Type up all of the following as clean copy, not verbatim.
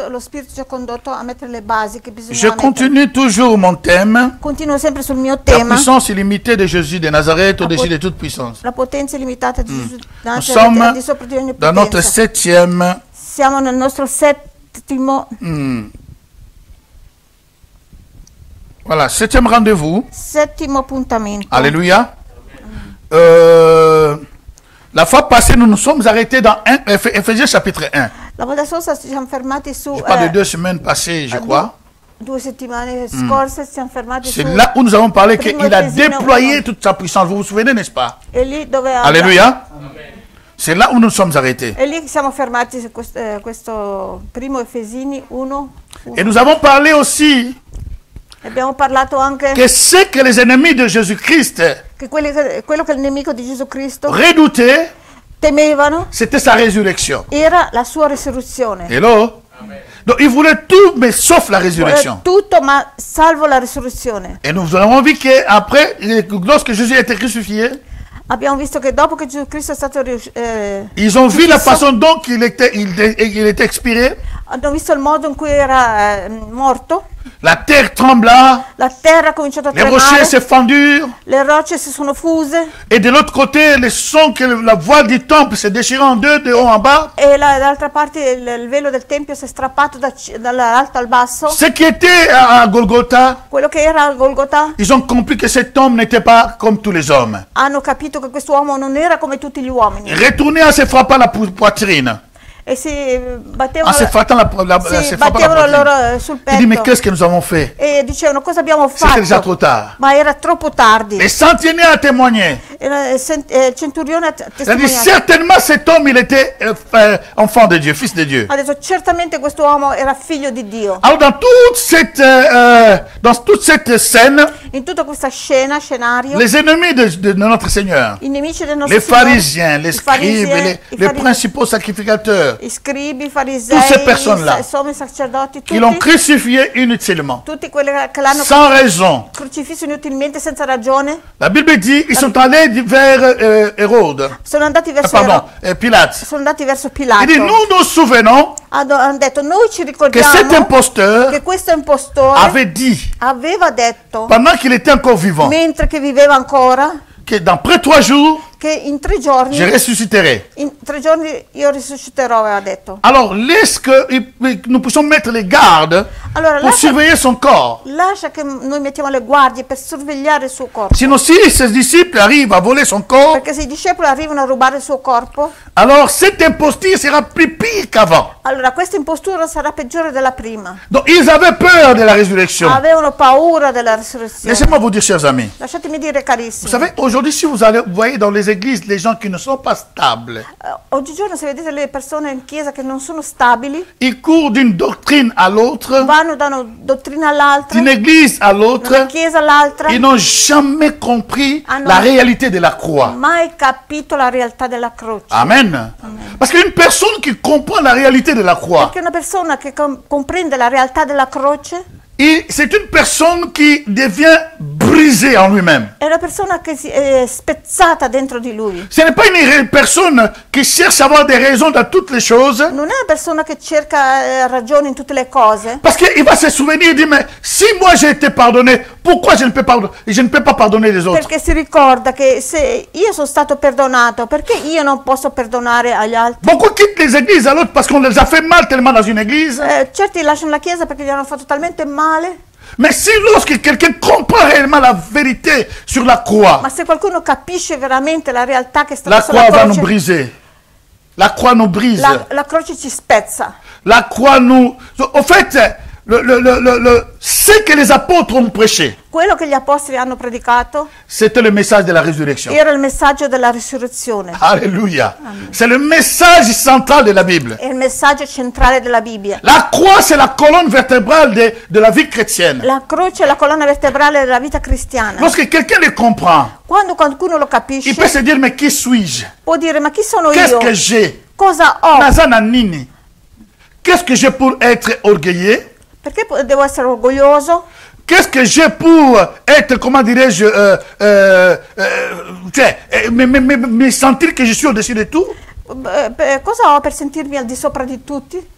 Lo spirito ci ha condotto a mettere le basi che bisogna Je continue toujours mon thème. Continuo sempre sul mio La tema. puissance illimitée de Jésus de Nazareth au-dessus de toute puissance. La potenza illimitata di Gesù Nous Nazareth, sommes al di sopra di ogni dans notre potenza. 7e. Siamo nel nostro settimo Voilà, 7e rendez-vous. appuntamento. Alléluia. La fois passée, nous nous sommes arrêtés dans Ephésiens chapitre 1. La volta scorsa ci siamo fermati su Je parle de 2 semaines passées, je crois. 2 settimane scorse, ci siamo fermati C'est su là où nous avons parlé Primo qu'il a Efesino déployé 1. toute sa puissance. Vous vous souvenez, n'est-ce pas? e lì dove Alléluia. C'est là où nous sommes arrêtés. e lì siamo fermati su questo primo Efesini 1. Et nous avons parlé aussi Abbiamo parlato anche que ce que les ennemis de Jésus-Christ che quello che il nemico di Gesù Cristo redoutaient, temevano c'était sa résurrection. era la sua risurrezione. Hello? Donc il voulait tout, mais sauf la résurrection. Tutto ma salvo la risurrezione. Et nous avons vu qu'après, lorsque Jésus a été crucifié, Abbiamo visto che dopo che Gesù Cristo è stato ils ont vu la façon dont il était expiré. hanno visto il modo in cui era morto, La terre trembla, la terra ha cominciato a les rochers tremare, se fendurent, le rocce si sono fuse et de l'autre côté, le son que la voile du temple se déchirant en deux, de haut en bas. e dall'altra parte il velo del tempio si è strappato dall'alto al basso. Ce qui était à Golgotha, Quello che era al Golgotha, ils ont compris que cet homme n'était pas comme tous les hommes. hanno capito che quest'uomo non era come tutti gli uomini Retourné en se frappant la poitrine, e si en battevano, se frappant la si frappant battevano la poitrine. loro sul Il dit, mais petto qu'est-ce que nous avons fait? e dicevano cosa abbiamo C'était déjà trop fatto, tard. ma era troppo tardi. Les centeniers a témoigné. Il centurione ha Il a dit, testimoniato, certainement cet homme, il était enfant de Dieu, fils de Dieu. ha detto certamente quest'uomo era figlio di Dio. Alors dans toute cette scène, In tutta questa scenario, les ennemis de notre Seigneur, i nemici del nostro les Signore, pharisiens, les scribes, les principaux sacrificateurs, i scribi, i Toutes farisei, ces personnes-là, i sommi sacerdoti, qui l'ont crucifié inutilement, tutti quelli che l'hanno sans raison. crocifisso inutilmente senza ragione, La Bible dit, ils sont allés vers Hérode, sono andati verso pardon, Pilate. sono andati verso Il Pilato. dit, nous nous souvenons Hanno detto noi ci que cet ricordiamo imposteur che questo impostore avait dit, aveva detto pendant qu'il était encore vivant, mentre che viveva ancora que d'après 3 jours, che in 3 giorni, je ressusciterai. in 3 giorni io risusciterò, aveva detto. Alors, laisse que nous puissions mettre les gardes Allora pour surveiller son corps. lascia che noi mettiamo le guardie per sorvegliare il suo corpo, Sinon, si ses disciples arrivent à voler son corps, perché se i discepoli arrivano a rubare il suo corpo, alors cet imposture sera plus pire qu'avant. allora questa impostura sarà peggiore della prima. Donc, ils avaient peur de la résurrection. Avevano paura della risurrezione. Laissez-moi vous dire, chers amis. Lasciatemi dire, Vous carissimi, savez, aujourd'hui, si vous voyez dans les églises les gens qui ne sont pas stables, oggigiorno se vedete le persone in chiesa che non sono stabili, ils courent d'une doctrine à l'autre, vanno da una dottrina all'altra, d'une église à da una l'autre, chiesa all'altra, ils n'ont jamais compris Ah non. la réalité de la croix. mai capito la realtà della croce. Amen. Parce qu'une personne qui comprend la réalité de la croix, Perché una persona che comprende la realtà della croce c'est une personne qui devient brisée en lui-même. è una persona che è spezzata dentro di lui. Ce n'est pas une personne qui cherche à avoir des raisons dans toutes les choses, Non è una persona che cerca ragioni in tutte le cose, parce qu'il va se souvenir et dire, mais si moi j'ai été pardonné, pourquoi je ne peux pas pardonner les autres? perché si ricorda che se io sono stato perdonato, perché io non posso perdonare agli altri? Beaucoup quittent les églises à l'autre parce qu'on les a fait mal tellement dans une église. Certi lasciano la chiesa perché gli hanno fatto talmente male, Mais si lorsque quelqu'un comprend réellement la vérité sur la croix, ma se qualcuno capisce veramente la realtà che sta la sulla croix va nous croce, briser. La croix nous brise. la croce ci spezza. La croix nous... Au fait, ce que les apôtres ont prêché, Quello che gli apostoli hanno predicato c'était le message de la résurrection. era il messaggio della risurrezione, Alléluia. C'est le message central de la Bible. è il messaggio centrale della Bibbia. La croix, c'est la colonne vertébrale de la vie chrétienne. La croce è la colonna vertebrale della vita cristiana. Lorsque quelqu'un le comprend, Quando qualcuno lo il peut capisce, se dire, mais qui suis-je? può dire ma chi sono Qu'est-ce io? que j'ai? Cosa ho? Nazana nini. Qu'est-ce que j'ai pour être orgueilleux? Perché devo essere orgoglioso? Qu'est-ce que j'ai pour être, comment dirais-je, me sentir que je suis au-dessus de tout? Cosa ho per sentirmi al di sopra di tutti?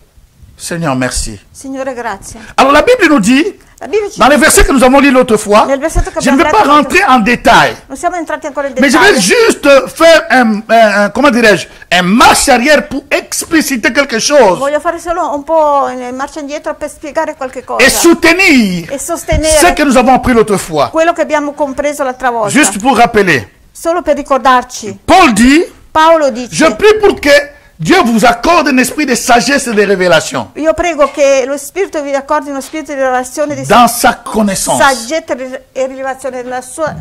Seigneur, merci. Signore, grazie. Alors la Bible nous dit, La Bibbia ci dans le dice, verset que nous avons lu l'autre fois, nel versetto che je ne vais abbiamo pas letto, rentrer en détail, non siamo entrati ancora in mais je vais dettaglio. juste faire comment dirais-je, un marche arrière pour expliciter quelque chose Voglio fare solo un po' in marcia indietro per spiegare qualche cosa et soutenir e ce sostenere que nous avons appris l'autre fois. quello che abbiamo compreso l'altra volta. Juste pour rappeler, Solo per ricordarci, Paul dit, Paolo je dice, prie pour que Dieu vous accorde un esprit de sagesse et de révélation io prego che lo Spirito vi accordi uno spirito di rivelazione, di dans sa connaissance. saggezza e rilevazione nella sua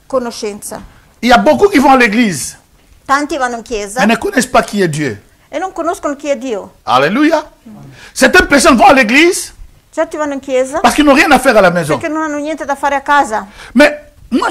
conoscenza. Il y a beaucoup qui vont à l'église, Tanti vanno in chiesa mais ne connaissent pas qui est Dieu. e non conoscono chi è Dio. Alléluia. Certaines personnes vont à l'église Certi vanno in chiesa parce qu'ils n'ont rien à faire à la maison. perché non hanno niente da fare a casa. Mais moi,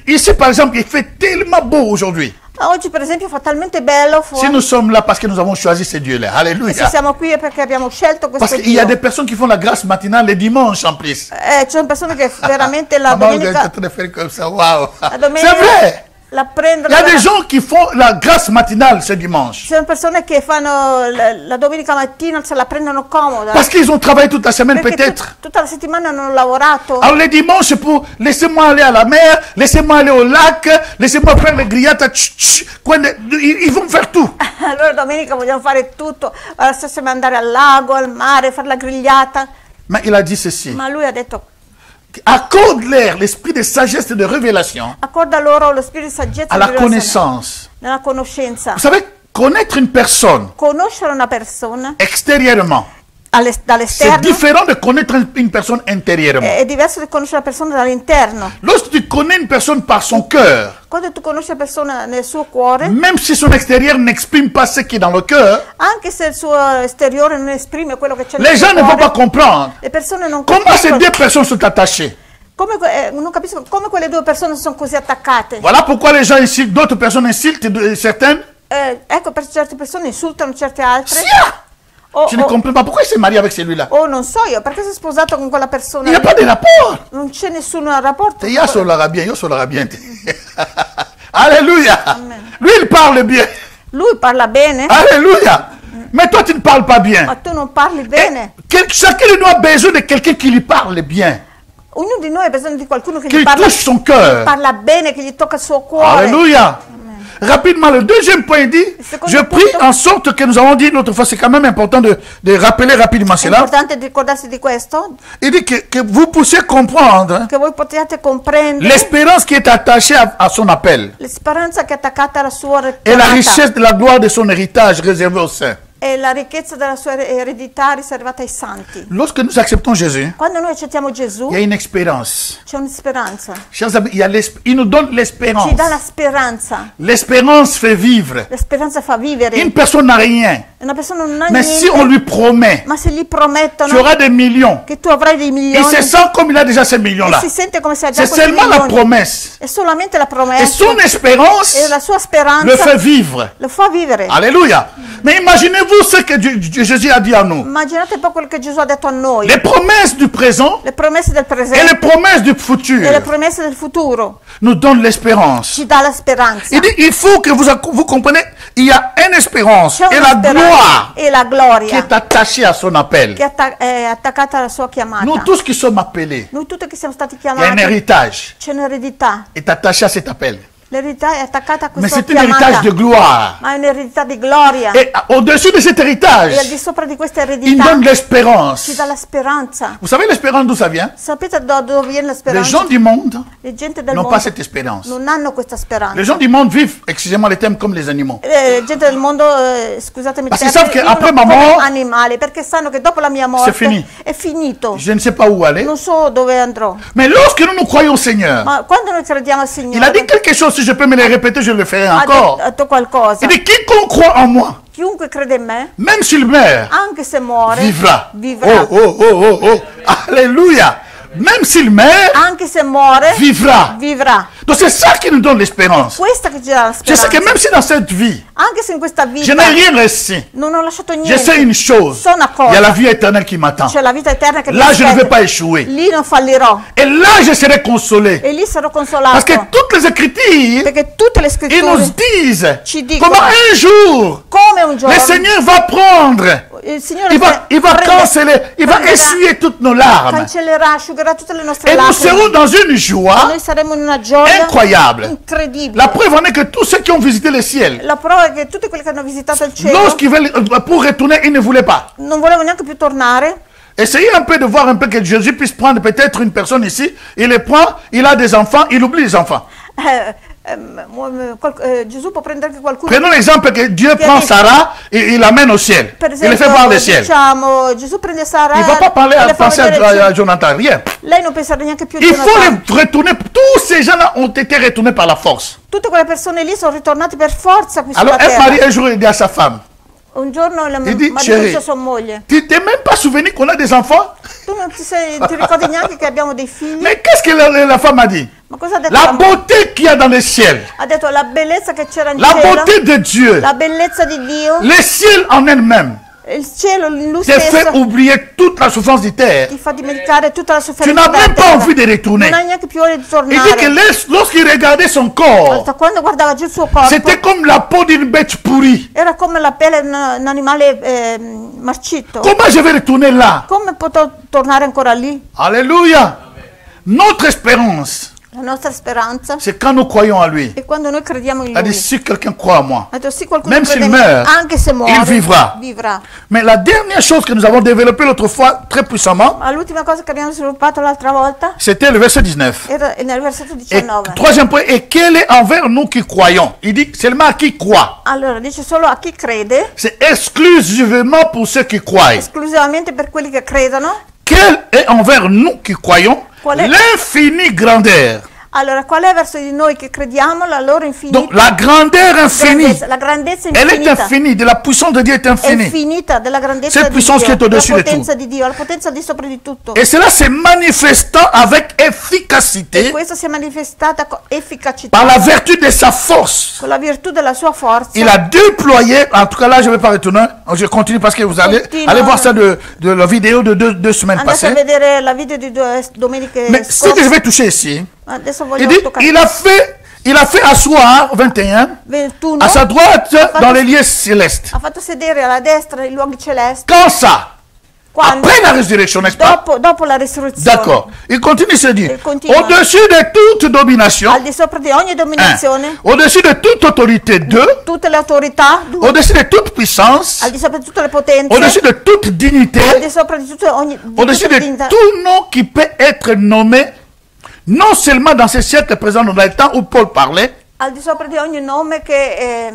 ici par exemple, il fait tellement beau aujourd'hui. Oggi per esempio fa talmente bello Si fuori. nous sommes là parce que nous avons choisi ce Dieu-là. E se Alléluia. siamo qui è perché abbiamo scelto Parce questo qu'il y a Dio. des personnes qui font la grâce matinale les dimanches en plus. Ci sono persone che veramente la Maman, vous êtes en domenica, train de faire comme ça. Waouh. la C'est domenica vrai. la Il prendono. y a des gens qui font la grâce matinale ce dimanche. Ci sono persone che fanno la domenica mattina, se la prendono comoda. Parce qu'ils ont travaillé toute la semaine Perché peut-être. tutta la settimana hanno lavorato. Alors les dimanches, c'est pour laissez-moi aller à la mer, laissez-moi aller au lac, laissez-moi faire les grillades. Ils vont faire tout. Allora domenica vogliamo fare tutto, stessa andare al lago, al mare, fare la grigliata. Mais il a dit ceci. Ma lui ha detto, Accorde-leur l'esprit de sagesse et de révélation accorda loro lo spirito di saggezza à e la di rivelazione, connaissance. nella conoscenza. Vous savez, connaître une personne Conoscere una persona extérieurement, c'est dall'esterno différent de connaître une personne intérieurement. è diverso da conoscere la persona dall'interno. Lorsque tu connais une personne par son cœur, Quando tu conosci la persona nel suo cuore, même si son extérieur n'exprime pas ce qui est dans le cœur, anche se il suo esteriore non esprime quello che c'è nel les gens suo ne vont cuore, pas comprendre le persone non comment ces capiscono deux personnes sont attachées. non capiscono come quelle due persone sono così attaccate. Voilà pourquoi les gens insultent, d'autres personnes insultent certaines. Ecco, per certe persone insultano certe altre. Sia! O, Je ne comprends pas pourquoi il s'est marié avec celui-là. non so io, perché sei sposato con quella persona? Il n'y a pas de rapport. Non c'è nessun rapporto. Io sono bien. Alléluia. Lui, il parle bien. Lui parla bene, Alléluia. Mais toi, tu ne parles pas bien. ma tu non parli bene. Chacun de nous a besoin de quelqu'un qui lui parle bien, Ognuno di noi ha bisogno di qualcuno che qui gli parla, touche son cœur. parla bene, che gli tocca il suo cuore. Alléluia. Rapidement, le deuxième point dit, secondo je prie punto. en sorte que nous avons dit l'autre fois, c'est quand même important de rappeler rapidement È cela. importante ricordarsi di questo, Il dit que vous puissiez comprendre che voi potete comprendere l'espérance qui est attachée à son appel l'esperanza che è attaccata alla sua et la chiamata richesse de la gloire de son héritage réservé aux saints. e la ricchezza della sua eredità riservata ai santi. Lorsque nous acceptons Jésus, Quando noi accettiamo Gesù, il y a une expérience. c'è una speranza. Chers amis, il nous donne l'espérance. Ci dà la speranza. L'espérance fait vivre. La speranza fa vivere. Une personne n'a rien, Una persona non ha mais niente, si on lui promet, ma se gli tu promettono auras des millions, che tu avrai dei il milioni, se sent comme il a déjà ces e millions-là. si sente come se ha già C'est questi seulement la milioni. promesse. È solamente la Et promessa son espérance e la sua le speranza fait vivre. lo fa vivere. Alléluia. Mais imaginez-vous ce que Jésus a dit à nous. Immaginate un po' quello che Gesù ha detto a noi. Les promesses du présent Le promesse del et les presente promesses du e le futur promesse del futuro nous donnent l'espérance. ci dà la speranza. Il dit, il faut que vous compreniez, il y a une espérance C'è et una la speranza gloire e la qui gloria est attachée à son appel. che è attaccata alla sua chiamata. Nous tous qui sommes appelés, Noi tutti che siamo stati il y a un chiamati, héritage c'è un'eredità. est attaché à cet appel. L'eredità è attaccata a Mais questa c'est un héritage chiamata, de gloire. ma è un'eredità di gloria. Et au-dessus de cet héritage, E al di sopra di questa il eredità donne l'espérance. ci dà la speranza. Vous savez l'espérance d'où ça vient? Sapete da dove viene la Les speranza? gens du monde Le gente del n'ont mondo pas cette espérance. non hanno questa speranza. Les gens du monde vivent, excusez-moi les termes, comme les animaux. La gente del mondo, scusatemi il Parce qu'ils termine, savent que vivono après ma come mort, animali, perché sanno che dopo la mia morte fini. è finito. Je ne sais pas où aller. Non so dove andrò. Mais lorsque nous croyons au Seigneur, Ma quando noi crediamo al il Signore, a dit quelque chose, si je peux me le répéter, je le ferai ha encore. detto qualcosa. Il dit, quiconque croit en moi, Chiunque crede in me, même s'il meurt, anche se muore, vivra. vivrà. Oh. Alléluia. Même s'il meurt, Anche se muore, vivra. vivrà. Donc c'est ça qui nous donne l'espérance. Questa che ci dà la Je sais speranza. que même si dans cette vie, Anche se in questa Je vita n'ai rien laissé. non ho lasciato Je niente. sais une chose. So una Il y a la cosa. vie éternelle qui m'attend. C'è la vita eterna che mi Là, je ne vais aspetta. pas échouer. Lì non fallirò. Et là, je serai consolé. E lì sarò Parce consolato. que toutes les Écritures, Perché tutte le ils nous scritture disent ci dicono comment un jour, come un giorno le Seigneur va prendre, il Signore il va prende- canceller, il va prenderà- essuyer toutes nos larmes. cancellerà, asciugherà tutte le nostre Et nous lacrime. serons dans une joie Noi saremo in una gioia incroyable. incredibile. La preuve en est que tous ceux qui ont visité le ciel, La prova è che tutti quelli che hanno visitato il cielo lorsqu'ils veulent, pour retourner, ils ne voulaient pas. non volevano neanche più tornare. Essayez un peu de voir un peu que Jésus puisse prendre peut-être une personne ici, il les prend, il a des enfants, il oublie les enfants. Gesù può prendere anche qualcuno. Prenons l'exemple que Dieu prend Sarah et il l'amène au ciel. Per Il le fait esempio, voir le ciel. diciamo, Gesù prende Sara Il ne va pas parler e à, le fa penser vedere il cielo. à Jonathan, rien. Lei non penserà neanche più a Il faut Jonathan. les retourner. Tous ces gens-là ont été retournés par la force. Tutte quelle persone lì sono ritornate per forza qui Alors sulla un terra. mari un jour il dit à sa femme, Un giorno il il dit, marito chérie, dice a sua moglie: tu t'es même pas souvenu qu'on a des enfants? tu non ti ricordi neanche che abbiamo dei figli? Mais qu'est-ce que la femme a dit? Ma cosa ha detto? La beauté qu'il y a dans le ciel, Ha detto la bellezza che c'era in la cielo, beauté de Dieu, la bellezza di Dio, le ciel en elle-même, il cielo in lui te fait stesso oublier toute la souffrance du terre. ti fa dimenticare tutta la Tu sofferenza n'as della même pas terra. envie de retourner. Non hai neanche più voglia di Il tornare. dit que lorsqu'il regardait son corps, Basta, quando guardava giù il suo corpo c'était comme la peau d'une bête pourrie. era come la pelle di un animale marcito. Comment je vais retourner là? Come potrò tornare ancora lì? Alléluia. Notre espérance, La nostra speranza c'est quand nous croyons en lui. è quando noi crediamo in Il a dit, lui. si quelqu'un croit en moi, Ha detto, sì, qualcuno Même crede s'il in me, meurt, anche se muore, il vivrà. vivrà. mais la dernière chose que nous avons développée l'autre fois très puissamment, Ma l'ultima cosa che abbiamo sviluppato l'altra volta c'était le verset 19. era nel versetto Et 19. troisième point, et quel est envers nous qui croyons? Il dit seulement à qui croit. Allora, dice solo a chi crede, C'est exclusivement pour ceux qui croient. esclusivamente per quelli che credono. Quelle est envers nous qui croyons Qual est- l'infinie grandeur? Allora, qual è verso di noi che crediamo la loro infinita Donc la grandeur infinie, grandezza? La grandezza elle est infinita. infinie, de la puissance de Dieu est È infinie. infinita della grandezza Cette di puissance Dio, qui est au-dessus la de potenza tout. di Dio, la potenza di sopra di tutto. Et cela se manifestant avec E efficacité questa si è manifestata con efficacità, par la vertu de sa force. con la virtù della sua forza. Il a déployé, en tout cas là je ne vais pas retourner, je continue parce que vous allez Continue. aller voir ça de la vidéo de deux semaines Andate a passées. vedere la video di 2 domeniche Mais ce que je scorse. vais toucher ici, Adesso il voglio dit, toccare il a fait asseoir 21 21. à sa droite dans les lieux célestes. Ha fatto sedere alla destra i luoghi celesti. Quand ça? Quando? Après la résurrection, n'est-ce pas? Dopo la risurrezione. D'accord. Il continue se dire, Il continue. au-dessus de toute domination, Al di sopra di ogni dominazione, au-dessus de toute autorité, deux, tutte le autorità, au-dessus de toute puissance, al di sopra di tutte le potenze, au-dessus de toute dignité, al di sopra di tutte ogni di au-dessus tutte le de dignità, tout nom qui peut être nommé, non seulement dans ce siècle présent, dans le temps où Paul parlait, al di sopra di ogni nome che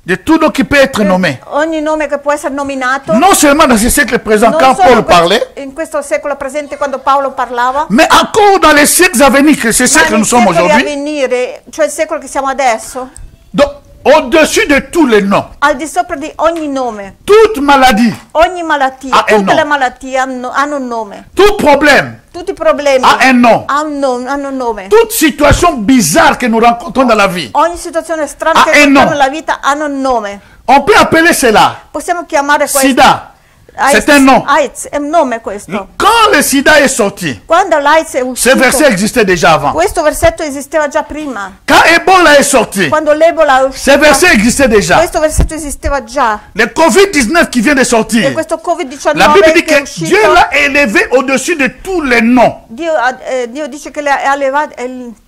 de tout nom qui peut être nommé. ogni nome che può essere nominato. Non seulement dans ce siècle présent, Non quand solo Paul in questo- parlait, in questo secolo presente quando Paolo parlava, mais encore dans les siècles à venir, que c'est ce ma que nei nous sommes secoli a aujourd'hui. venire, cioè il secolo che siamo adesso, Donc, au-dessus de tous les noms, al di sopra di ogni nome, toute maladie, ogni malattia, Ha un tutte le nome. malattie hanno un nome, tout problème tutti i problemi a un nom. hanno un nome. Toute situation bizarre que nous rencontrons dans la vie, Ogni situazione strana Ha che un incontriamo nome. nella vita hanno un nome. on peut appeler cela Possiamo chiamare questo sida. AIDS. C'est un nom. AIDS è un nome questo. Quand le sida est sorti, Quando l'AIDS è ce uscito, verset existait déjà avant. questo versetto esisteva già prima. Quand Ebola est sorti, Quando l'Ebola è ce uscito, verset existait déjà. questo versetto esisteva già. Le Covid-19 qui vient de E sortir, questo la Covid-19 Bible dit che è que uscito, Dieu l'a élevé au-dessus de tous les noms. Dio dice che le ha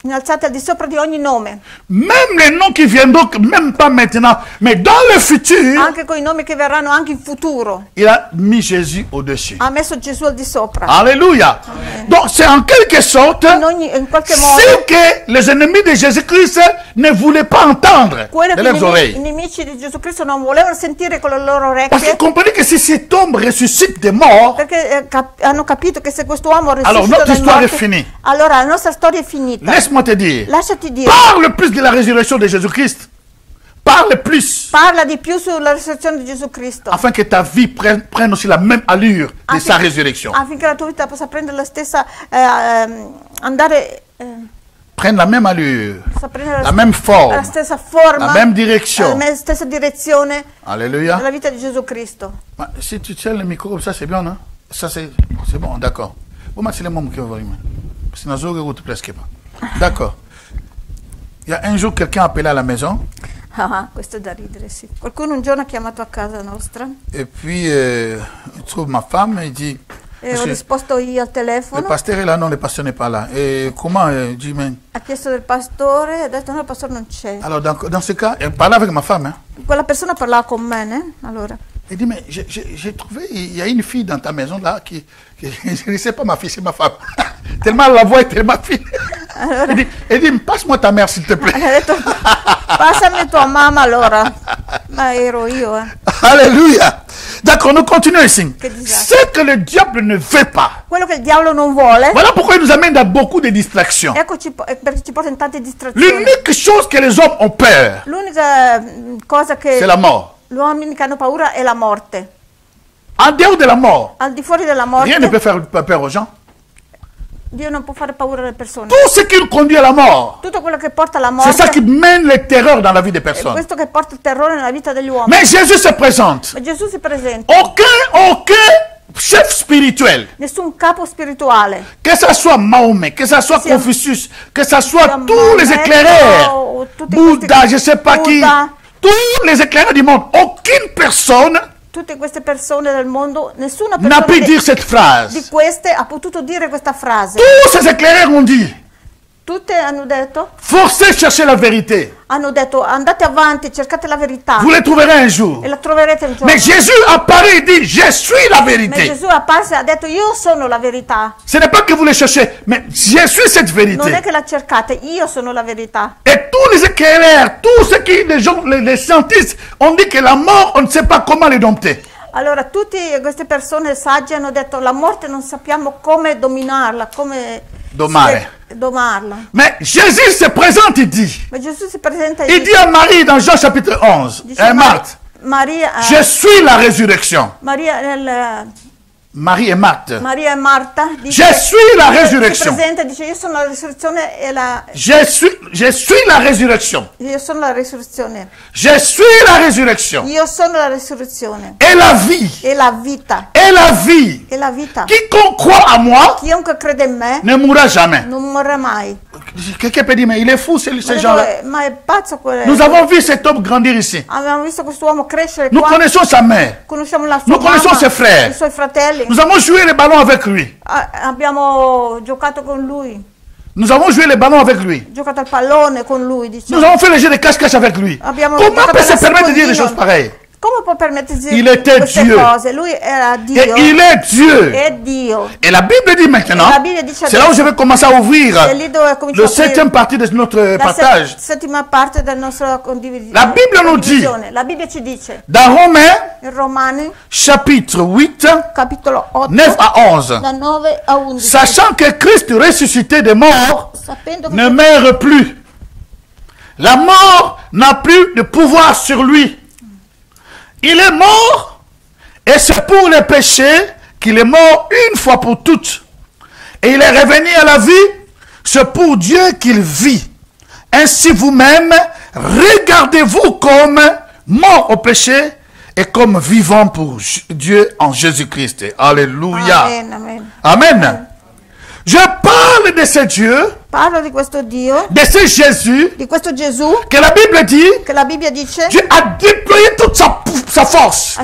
innalzate al di sopra di ogni nome, Même les noms qui viendront, même pas maintenant, mais dans le futur, anche con i nomi che verranno anche in futuro. il a mis Jésus au-dessus. Ha messo Gesù al di sopra. Alléluia. Donc c'est en quelque sorte In qualche modo, ce que les ennemis de Jésus-Christ ne voulaient pas entendre quello de che leurs i oreilles. nemici di Gesù Cristo non volevano sentire con le loro Parce qu'ils orecchie, comprenaient que si cet homme ressuscite des morts, perché hanno capito che se quest'uomo Alors, risuscita notre dai histoire morti, est finie. allora la nostra storia è finita. laisse-moi te dire, Lasciati dire, parle plus de la résurrection de Jésus-Christ. Parle plus. parla di più sulla risurrezione di Gesù Cristo, Afin que ta vie prenne aussi la même allure de sa résurrection. affinché la tua vita possa prendere la stessa andare prennent la même allure, prendere la même forme, la stessa forma, la même direction. la stessa direzione Alléluia. della vita di Gesù Cristo. Bah, si tu tiens le micro comme ça, c'est bien, non? Ça, c'est bon, d'accord. Bon, c'est le moment qui va venir. D'accord. Il y a un jour, quelqu'un a appelé à la maison. Ah, questo è da ridere, sì. Qualcuno un giorno ha chiamato a casa nostra Et puis, il trouve ma femme et dit... e ho risposto io al Le telefono. pasteur est là, non, le pasteur n'est pas là. Et comment dit, mais... Ha chiesto del pastore, ha detto no, il pastore non c'è. Alors, dans ce cas, elle parlait avec ma femme. Hein. Quella persona parlava con me, né? Allora. Elle dit, mais j'ai trouvé, il y a une fille dans ta maison là qui je ne sais pas ma fille, c'est ma femme. Tellement la voix est tellement fine. Allora. Elle dit, passe-moi ta mère s'il te plaît. Ha detto, passami tua mamma allora. Ma ero io, Alléluia. D'accord, nous continuons ici. Che disastro. Ce que le diable ne veut pas. Quello che il diavolo non vuole, Voilà pourquoi il nous amène dans beaucoup de distractions. eccoci, perché ci porta in tante distrazioni. L'unique chose que les hommes ont peur, L'unica cosa c'est che la mort. gli uomini che hanno paura è la morte. En dehors de la mort, Al di fuori della rien ne peut morte, faire peur aux gens. Dio non può fare paura alle persone. Tout ce qui nous conduit à la mort, Tutto quello che porta alla c'est ça morte qui mène les terreurs dans la vie des è personnes. questo che porta il terrore nella vita degli uomini. Mais Jésus se présente. Ma Gesù si presenta. Aucun chef spirituel, Nessun capo spirituale. que ce soit Mahomet, que ce soit Sia- Confucius, que ce soit sia tous les Maometto, éclaireurs, o tutti Bouddha, questi- je ne sais pas qui, Bouddha. tous les éclaireurs du monde, aucune personne Tutte queste persone del mondo, nessuna n'a persona pu dire cette di phrase. queste ha potuto dire questa frase. Tous ces éclaireurs ont dit, Tutte hanno detto, chercher la vérité. andate avanti, cercate la verità Vous les trouverez un jour. e la troverete un giorno. Mais Jésus apparaît et dit, je suis la Ma vérité. Gesù è apparso e ha detto io sono la verità. Ce n'est pas que vous les cherchez, mais je suis cette Non è vérité. che la cercate, io sono la verità. Et tous les éclaireurs, tous ceux qui, les gens, les scientifiques, ont dit que la mort, on ne sait pas comment les dompter. Allora tutte queste persone sagge hanno detto la morte non sappiamo come dominarla, come Domare. domarla. Mais Jésus se présente et dit, Ma Gesù si presenta e il dit à Marie dans Jean chapitre 11, dice et Marthe, Maria, je suis la résurrection. Maria, Marie et Marthe, Maria e Marta dice, je suis la si résurrection. presenta e dice io sono la risurrezione e Je suis la résurrection. io sono la risurrezione. Je suis la résurrection. Io sono la risurrezione Et la vie. e la vita. Et la vie. E la vita. Quiconque croit à moi Chiunque crede in me ne mourra jamais. non mourrà mai. Quelqu'un peut dire, mais il est fou, ces gens-là. Ma è pazzo quello. Nous avons vu cet homme grandir ici. Abbiamo visto quest'uomo crescere Nous qua. connaissons sa mère. Conosciamo la sua Nous connaissons mamma, ses frères. i suoi fratelli. Nous avons joué les ballons avec lui. Abbiamo giocato con lui, Nous avons joué les ballons avec lui. giocato al pallone con lui, Nous diciamo. avons fait le jeu de cache-cache avec lui. Abbiamo Comment giocato peut se a permettre de dire des nascondino. choses pareilles? Come può permettersi Il était queste Dieu. cose? Lui era Dio. Et il est Dieu. È Dio. Et la Bible dit maintenant, La Bible dit c'est là où je vais commencer à ouvrir È lì dove comincia le a aprire septième partie de notre la partage. settima parte del nostro condivisione. La Bible nous dit, La Bibbia ci dice, dans Romains, in Romani, chapitre 8, capitolo 8, 9 à 11, da 9 a 11. sachant que Christ ressuscité des morts Sapendo che ne meurt plus. La mort n'a plus de pouvoir sur lui. Il est mort et c'est pour les péchés qu'il est mort une fois pour toutes. Et il est revenu à la vie, c'est pour Dieu qu'il vit. Ainsi vous-même, regardez-vous comme mort au péché et comme vivant pour Dieu en Jésus-Christ. Alléluia. Amen, amen. Amen. Je parle de ce Dieu, Parlo di questo Dio, de ce Jésus, di questo Gesù, que la Bible dit, che la Bibbia dice Dieu a déployé toute sa force ha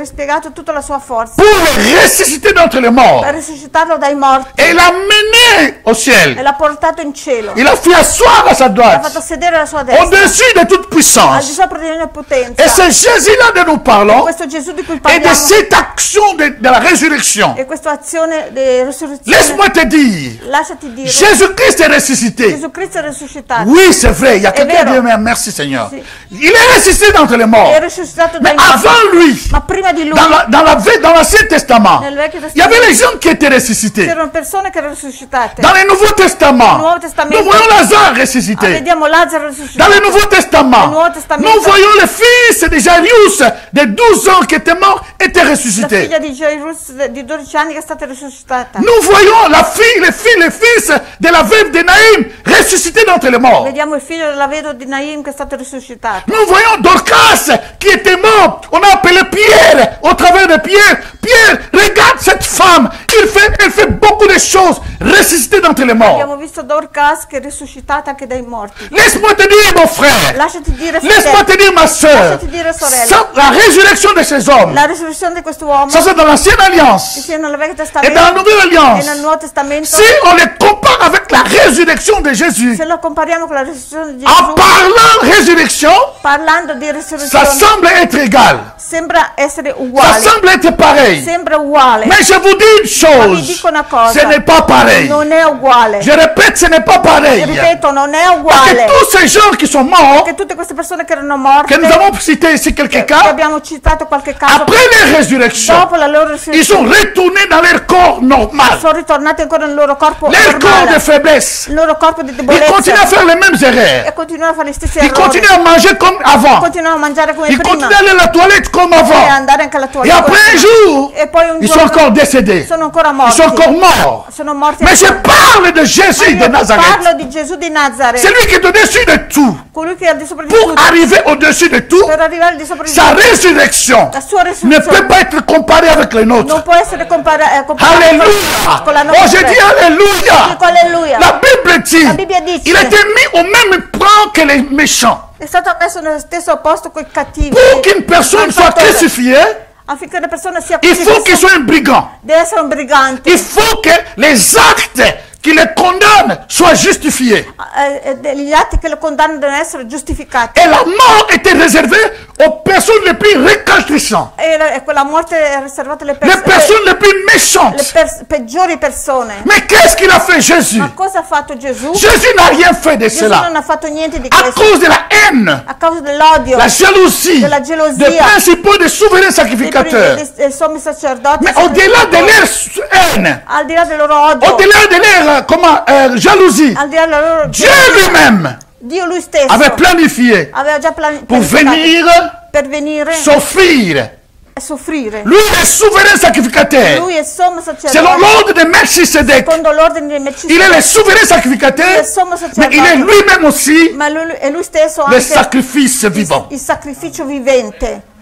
spiegato tutta la sua forza pour le ressusciter d'entre les morts. per risuscitarlo dai morti Et il l'a mené au e ciel. l'ha portato in cielo. Il a fait asseoir à sa L'ha fatto droite, sedere alla sua destra, au-dessus de toute al di puissance. sopra di ogni potenza. Et c'est Jésus-là dont nous parlons, Questo Gesù di cui et de parliamo cette action de la résurrection. e questa azione di risurrezione. Laisse-moi te dire, Lasciati dire, Jésus-Christ est ressuscité. Gesù Cristo è risuscitato. Oui, c'est vrai. Il y a quelqu'un qui vero. dit, merci Seigneur. Sì. Il est ressuscité d'entre les morts. È risuscitato Mais dai morti. avant lui, Ma prima di lui dans l'Ancien Testament, nel Vecchio il y avait Testamento les gens qui étaient ressuscités. c'erano persone che erano risuscitate. Dans le Nouveau Testament, Nel Nuovo Testamento. nous voyons Lazare ressuscité. Vediamo Lazzaro Dans risuscitato. le Nouveau Testament, Nel Nuovo Testamento. nous voyons le fils de Jairus de 12 ans qui était mort, était La ressuscité. figlia di Jairus di 12 anni che è stata risuscitata. Nous voyons la fille, les fils de la veuve de Naïm ressuscité d'entre les morts. Vediamo il figlio della vedova di Naim che è stato risuscitato. Nous voyons Dorcas qui était mort. On a appelé Pierre au travers de Pierre. Pierre, regarde cette femme. Elle fait beaucoup de choses. Ressuscitée d'entre les morts. Abbiamo visto Dorcas che è risuscitata anche dai morti. Laisse-moi te dire, mon frère. Lasciati dire, Laisse-moi te dire, ma soeur. Lasciati dire, sorella. La résurrection de ces hommes. La risurrezione di questo uomo, Ça, c'est dans l'Ancienne Alliance. sia nel Vecchio Et Testamento dans la Nouvelle e Alliance. nel Nuovo Testamento, Si on les compare avec la résurrection de Jésus, se lo compariamo con la risurrezione di en Gesù, parlant résurrection, parlando di ça risurrezione, semble être égal. sembra essere Ça uguale. semble être pareil. Sembra uguale. Mais je vous dis une Ma vi chose. dico una cosa, Ce n'est pas pareil. non è uguale. Je répète, ce n'est pas pareil. Ripeto, non è Parce uguale. que tous ces gens qui sont morts, Che tutte queste persone che erano morte, que nous avons cité ici quelques che cas, abbiamo citato qualche caso, après les résurrections, dopo la loro ils risurrezione, sont retournés dans leur corps normal, sono ritornati ancora nel loro corpo leur corps de normale, faiblesse. il loro corpo di Ils debolezza, continuent à faire les mêmes e erreurs. continuano a fare gli stessi Ils errori, continuent à manger comme avant. continuano a mangiare come Ils prima, continuent à aller à la toilette comme e avant. andare anche alla tua Et après un jour, e poi un ils sont giorno encore décédés. sono ancora Ils morti, sont encore morts. sono morti Mais je ancora. parle de Jésus Ma de io Nazareth. parlo di Gesù di Nazareth, C'est lui qui est au-dessus de tout. colui che è al di sopra di Pour tutto, arriver au-dessus de tout, per arrivare al di sopra di sa tutto, résurrection la sua ne peut risurrezione pas être comparée avec les nôtres. non può essere comparata Alléluia. con la Oh, nostra. je dis Alléluia. Dico alleluia. La Bible dit, La Bibbia dice, il était mis au même plan que les méchants. è stato messo nello stesso posto con i cattivi, Pour qu'une personne soit malfattori, crucifiée, affinché una persona sia il faut qu'il soit un brigand. deve essere un brigante. Il faut que les actes qui les condamnent soient justifiés. Gli atti che lo condannano devono essere giustificati. Et la mort était réservée aux personnes les plus récalcitrantes, E quella morte è riservata alle les personnes les plus méchantes. peggiori persone. Mais qu'est-ce qu'il a fait Jésus? Ma cosa ha fatto Gesù? Jésus n'a rien fait de Gesù cela. non ha fatto niente di À questo. cause de la haine, A causa dell'odio, la jalousie della gelosia, des principaux des souverains dei sacrificateurs. sommi sacerdoti, Mais au-delà de leur haine, al di là del loro odio, au-delà de leur jalousie, al di là della loro Dieu lui-même Dio lui stesso avait planifié aveva già pour venir per venire s'offrir. e soffrire. Lui est le souverain sacrificateur. Lui è il sommo Selon sacerdote, l'ordre de Melchisedec, secondo l'ordine di il est Melchisedec, le souverain sacrificateur, il sommo mais il est sacerdote, lui-même aussi ma è lui stesso le anche sacrifice vivant. il sacrificio vivente.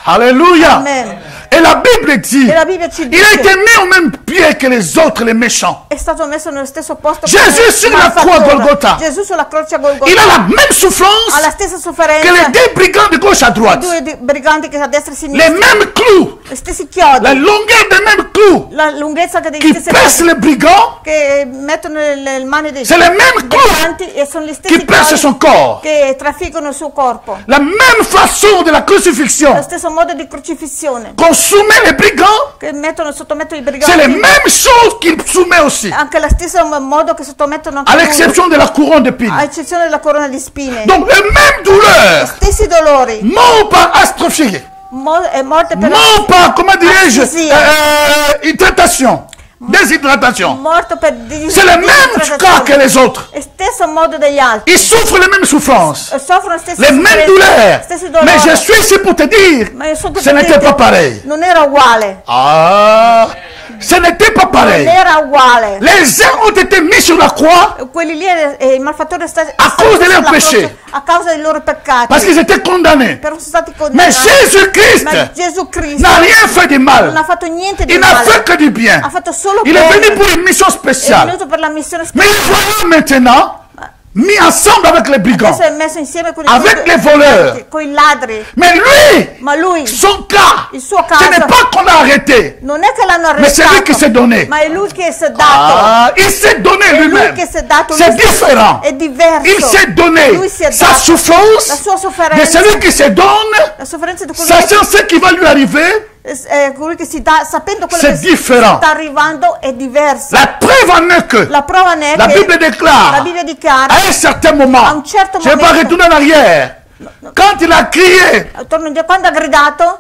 Alléluia. Amen. Et la Bible dit, E la Bibbia ci il a été dice mis au même pied que les autres, les méchants. è stato messo nello stesso posto Gesù come sur la malfattore. croix a Golgotha. Gesù sulla croce a Il a Golgotha la même ha souffrance la stessa que sofferenza, les deux brigands de gauche à droite. due briganti che a destra e a Les sinistra, mêmes clous, gli stessi chiodi, la longueur des mêmes clous la lunghezza degli qui stessi percent chiodi les brigands, che mettono nelle mani dei c'est les mêmes clous briganti e sono gli qui stessi percent chiodi son corps. che trafiggono il suo corpo. La même façon de la Lo crucifixion stesso modo di crocifissione qu'on soumet les brigands, che sottomettono i c'est les briganti, mêmes choses qu'il soumet aussi, anche lo stesso modo che sottomettono anche à lui, l'exception de la couronne a d'épines. eccezione della corona di spine. Donc les mêmes douleurs, Stessi dolori, mort par astrophie, è morte per mort par, comment dirais-je, Asfixia. hydratation, déshydratation. morto per C'est le même cas que les autres. È stesso modo degli altri. Ils souffrent les mêmes souffrances, Soffrono stesse les mêmes douleurs. stessi dolori. Mais je suis ici pour te dire, Ma io sono ce n'était pas pareil. Non era uguale. Ah, ce n'était pas Non pareil. era uguale. Les uns ont été mis sur la croix Quelli lì, i malfattori A cause dei loro péchés. a causa dei loro peccati. parce qu'ils étaient condamnés. Però sono stati Mais condannati. Jésus-Christ Ma Gesù Cristo n'a rien fait de non mal. ha fatto niente di Il n'a male. fait que du bien. Ha fatto solo Il est bene. venu pour une mission È spéciale. venuto per la missione Mais il voit maintenant mis ensemble avec les brigands, Adesso è messo insieme con avec les voleurs. con i ladri. Mais lui, Ma lui, son cas, il suo ce n'est caso, pas qu'on l'a arrêté, non è che l'hanno mais c'est lui qui s'est arrestato, donné. ma è lui che si è dato. Ah, il s'est donné È lui lui-même. che si è dato. C'est lui stesso. différent. È diverso. Il s'est donné Lui si è sa dato. La souffrance, sua mais sofferenza, celui qui se donne, la sofferenza di colui sachant ce qui va lui arriver, colui che si dà, sapendo quello c'est che différent. sta arrivando, è diverso. La preuve en est que La prova ne è la che Bible déclare, la Bibbia dichiara, à un certain moment, a un certo je ne vais pas momento, retourner en arrière, quand il a crié, quando ha gridato,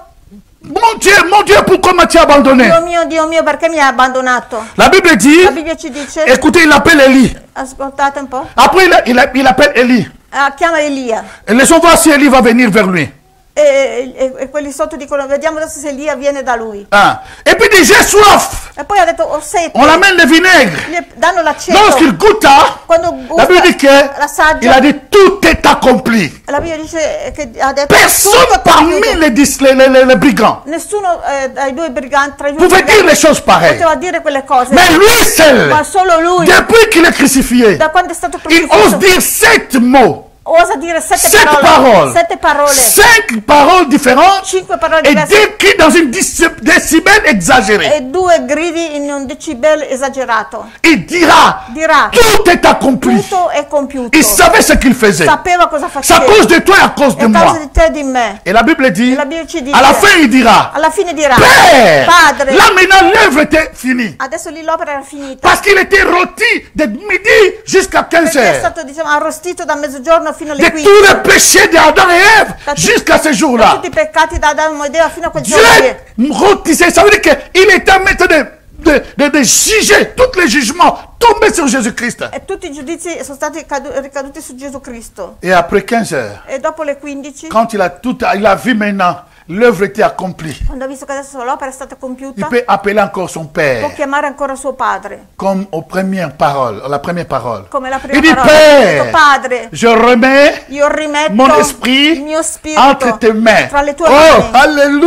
mon Dieu, pourquoi m'as-tu abandonné? Dio mio, perché mi hai abbandonato? La Bible dit, La Bibbia ci dice, écoutez, il appelle Élie. ascoltate un po', Après, il appelle Élie. chiama Elia. Et laissons voir si Élie va venir vers lui. E quelli sotto dicono, vediamo adesso se Elia viene da lui. Ah. Et puis il dit, j'ai soif. E poi ha detto ho sete. On l'amène le vinaigre. Gli danno l'aceto. Lorsqu'il goûta, Quando la Bible dit que l'assaggia, il a dit tout est accompli. la Bibbia dice che ha detto Personne tutto è parmi compiuto. les brigands Nessuno dai due briganti, tra i due pouvait dire briganti les choses pareilles. poteva dire quelle cose. Mais lui seul, Ma solo lui, depuis qu'il est crucifié, da quando è stato il ose crocifisso, dire 7 mots, osa dire sette 7 parole, 7 parole, 5 paroles différentes 5 parole et diverse 2 cris dans une décibel exagéré. e 2 gridi in un decibel esagerato. Il dirà, Dirà, tout est accompli. tutto è compiuto. Il savait ce qu'il faisait. Sapeva cosa C'est à faceva. cause de toi et à cause de È a causa moi. di te e di me. Et la Bible dit, E la Bibbia ci dice, à la fin il dira, alla fine dirà, Père, Padre, là maintenant l'œuvre était finie. adesso lì l'opera era finita. Parce qu'il était rôti de midi jusqu'à 15 Perché è heures. stato, diciamo, arrostito da mezzogiorno fino alle De 15. tous les péchés d'Adam et Ève jusqu'à ce jour-là. Tutti i peccati da Adamo ed Eva fino a quel Dieu giorno. rôtissait. Ça veut dire qu'il était en train de juger tous les jugements tombés sur Jésus-Christ. E tutti i giudizi sono stati ricaduti su Gesù Cristo. Et après 15 heures, E dopo le 15, quand il a vu maintenant, l'œuvre était accomplie. quando ha visto che adesso l'opera è stata Il compiuta, peut appeler encore son può Père, chiamare ancora suo padre. comme aux premières paroles, la première parole. Come la prima Il dit, parola. Ha detto, Père, Padre, je remets io rimetto mon esprit il mio spirito entre tes mains. tra le tue Oh, mani.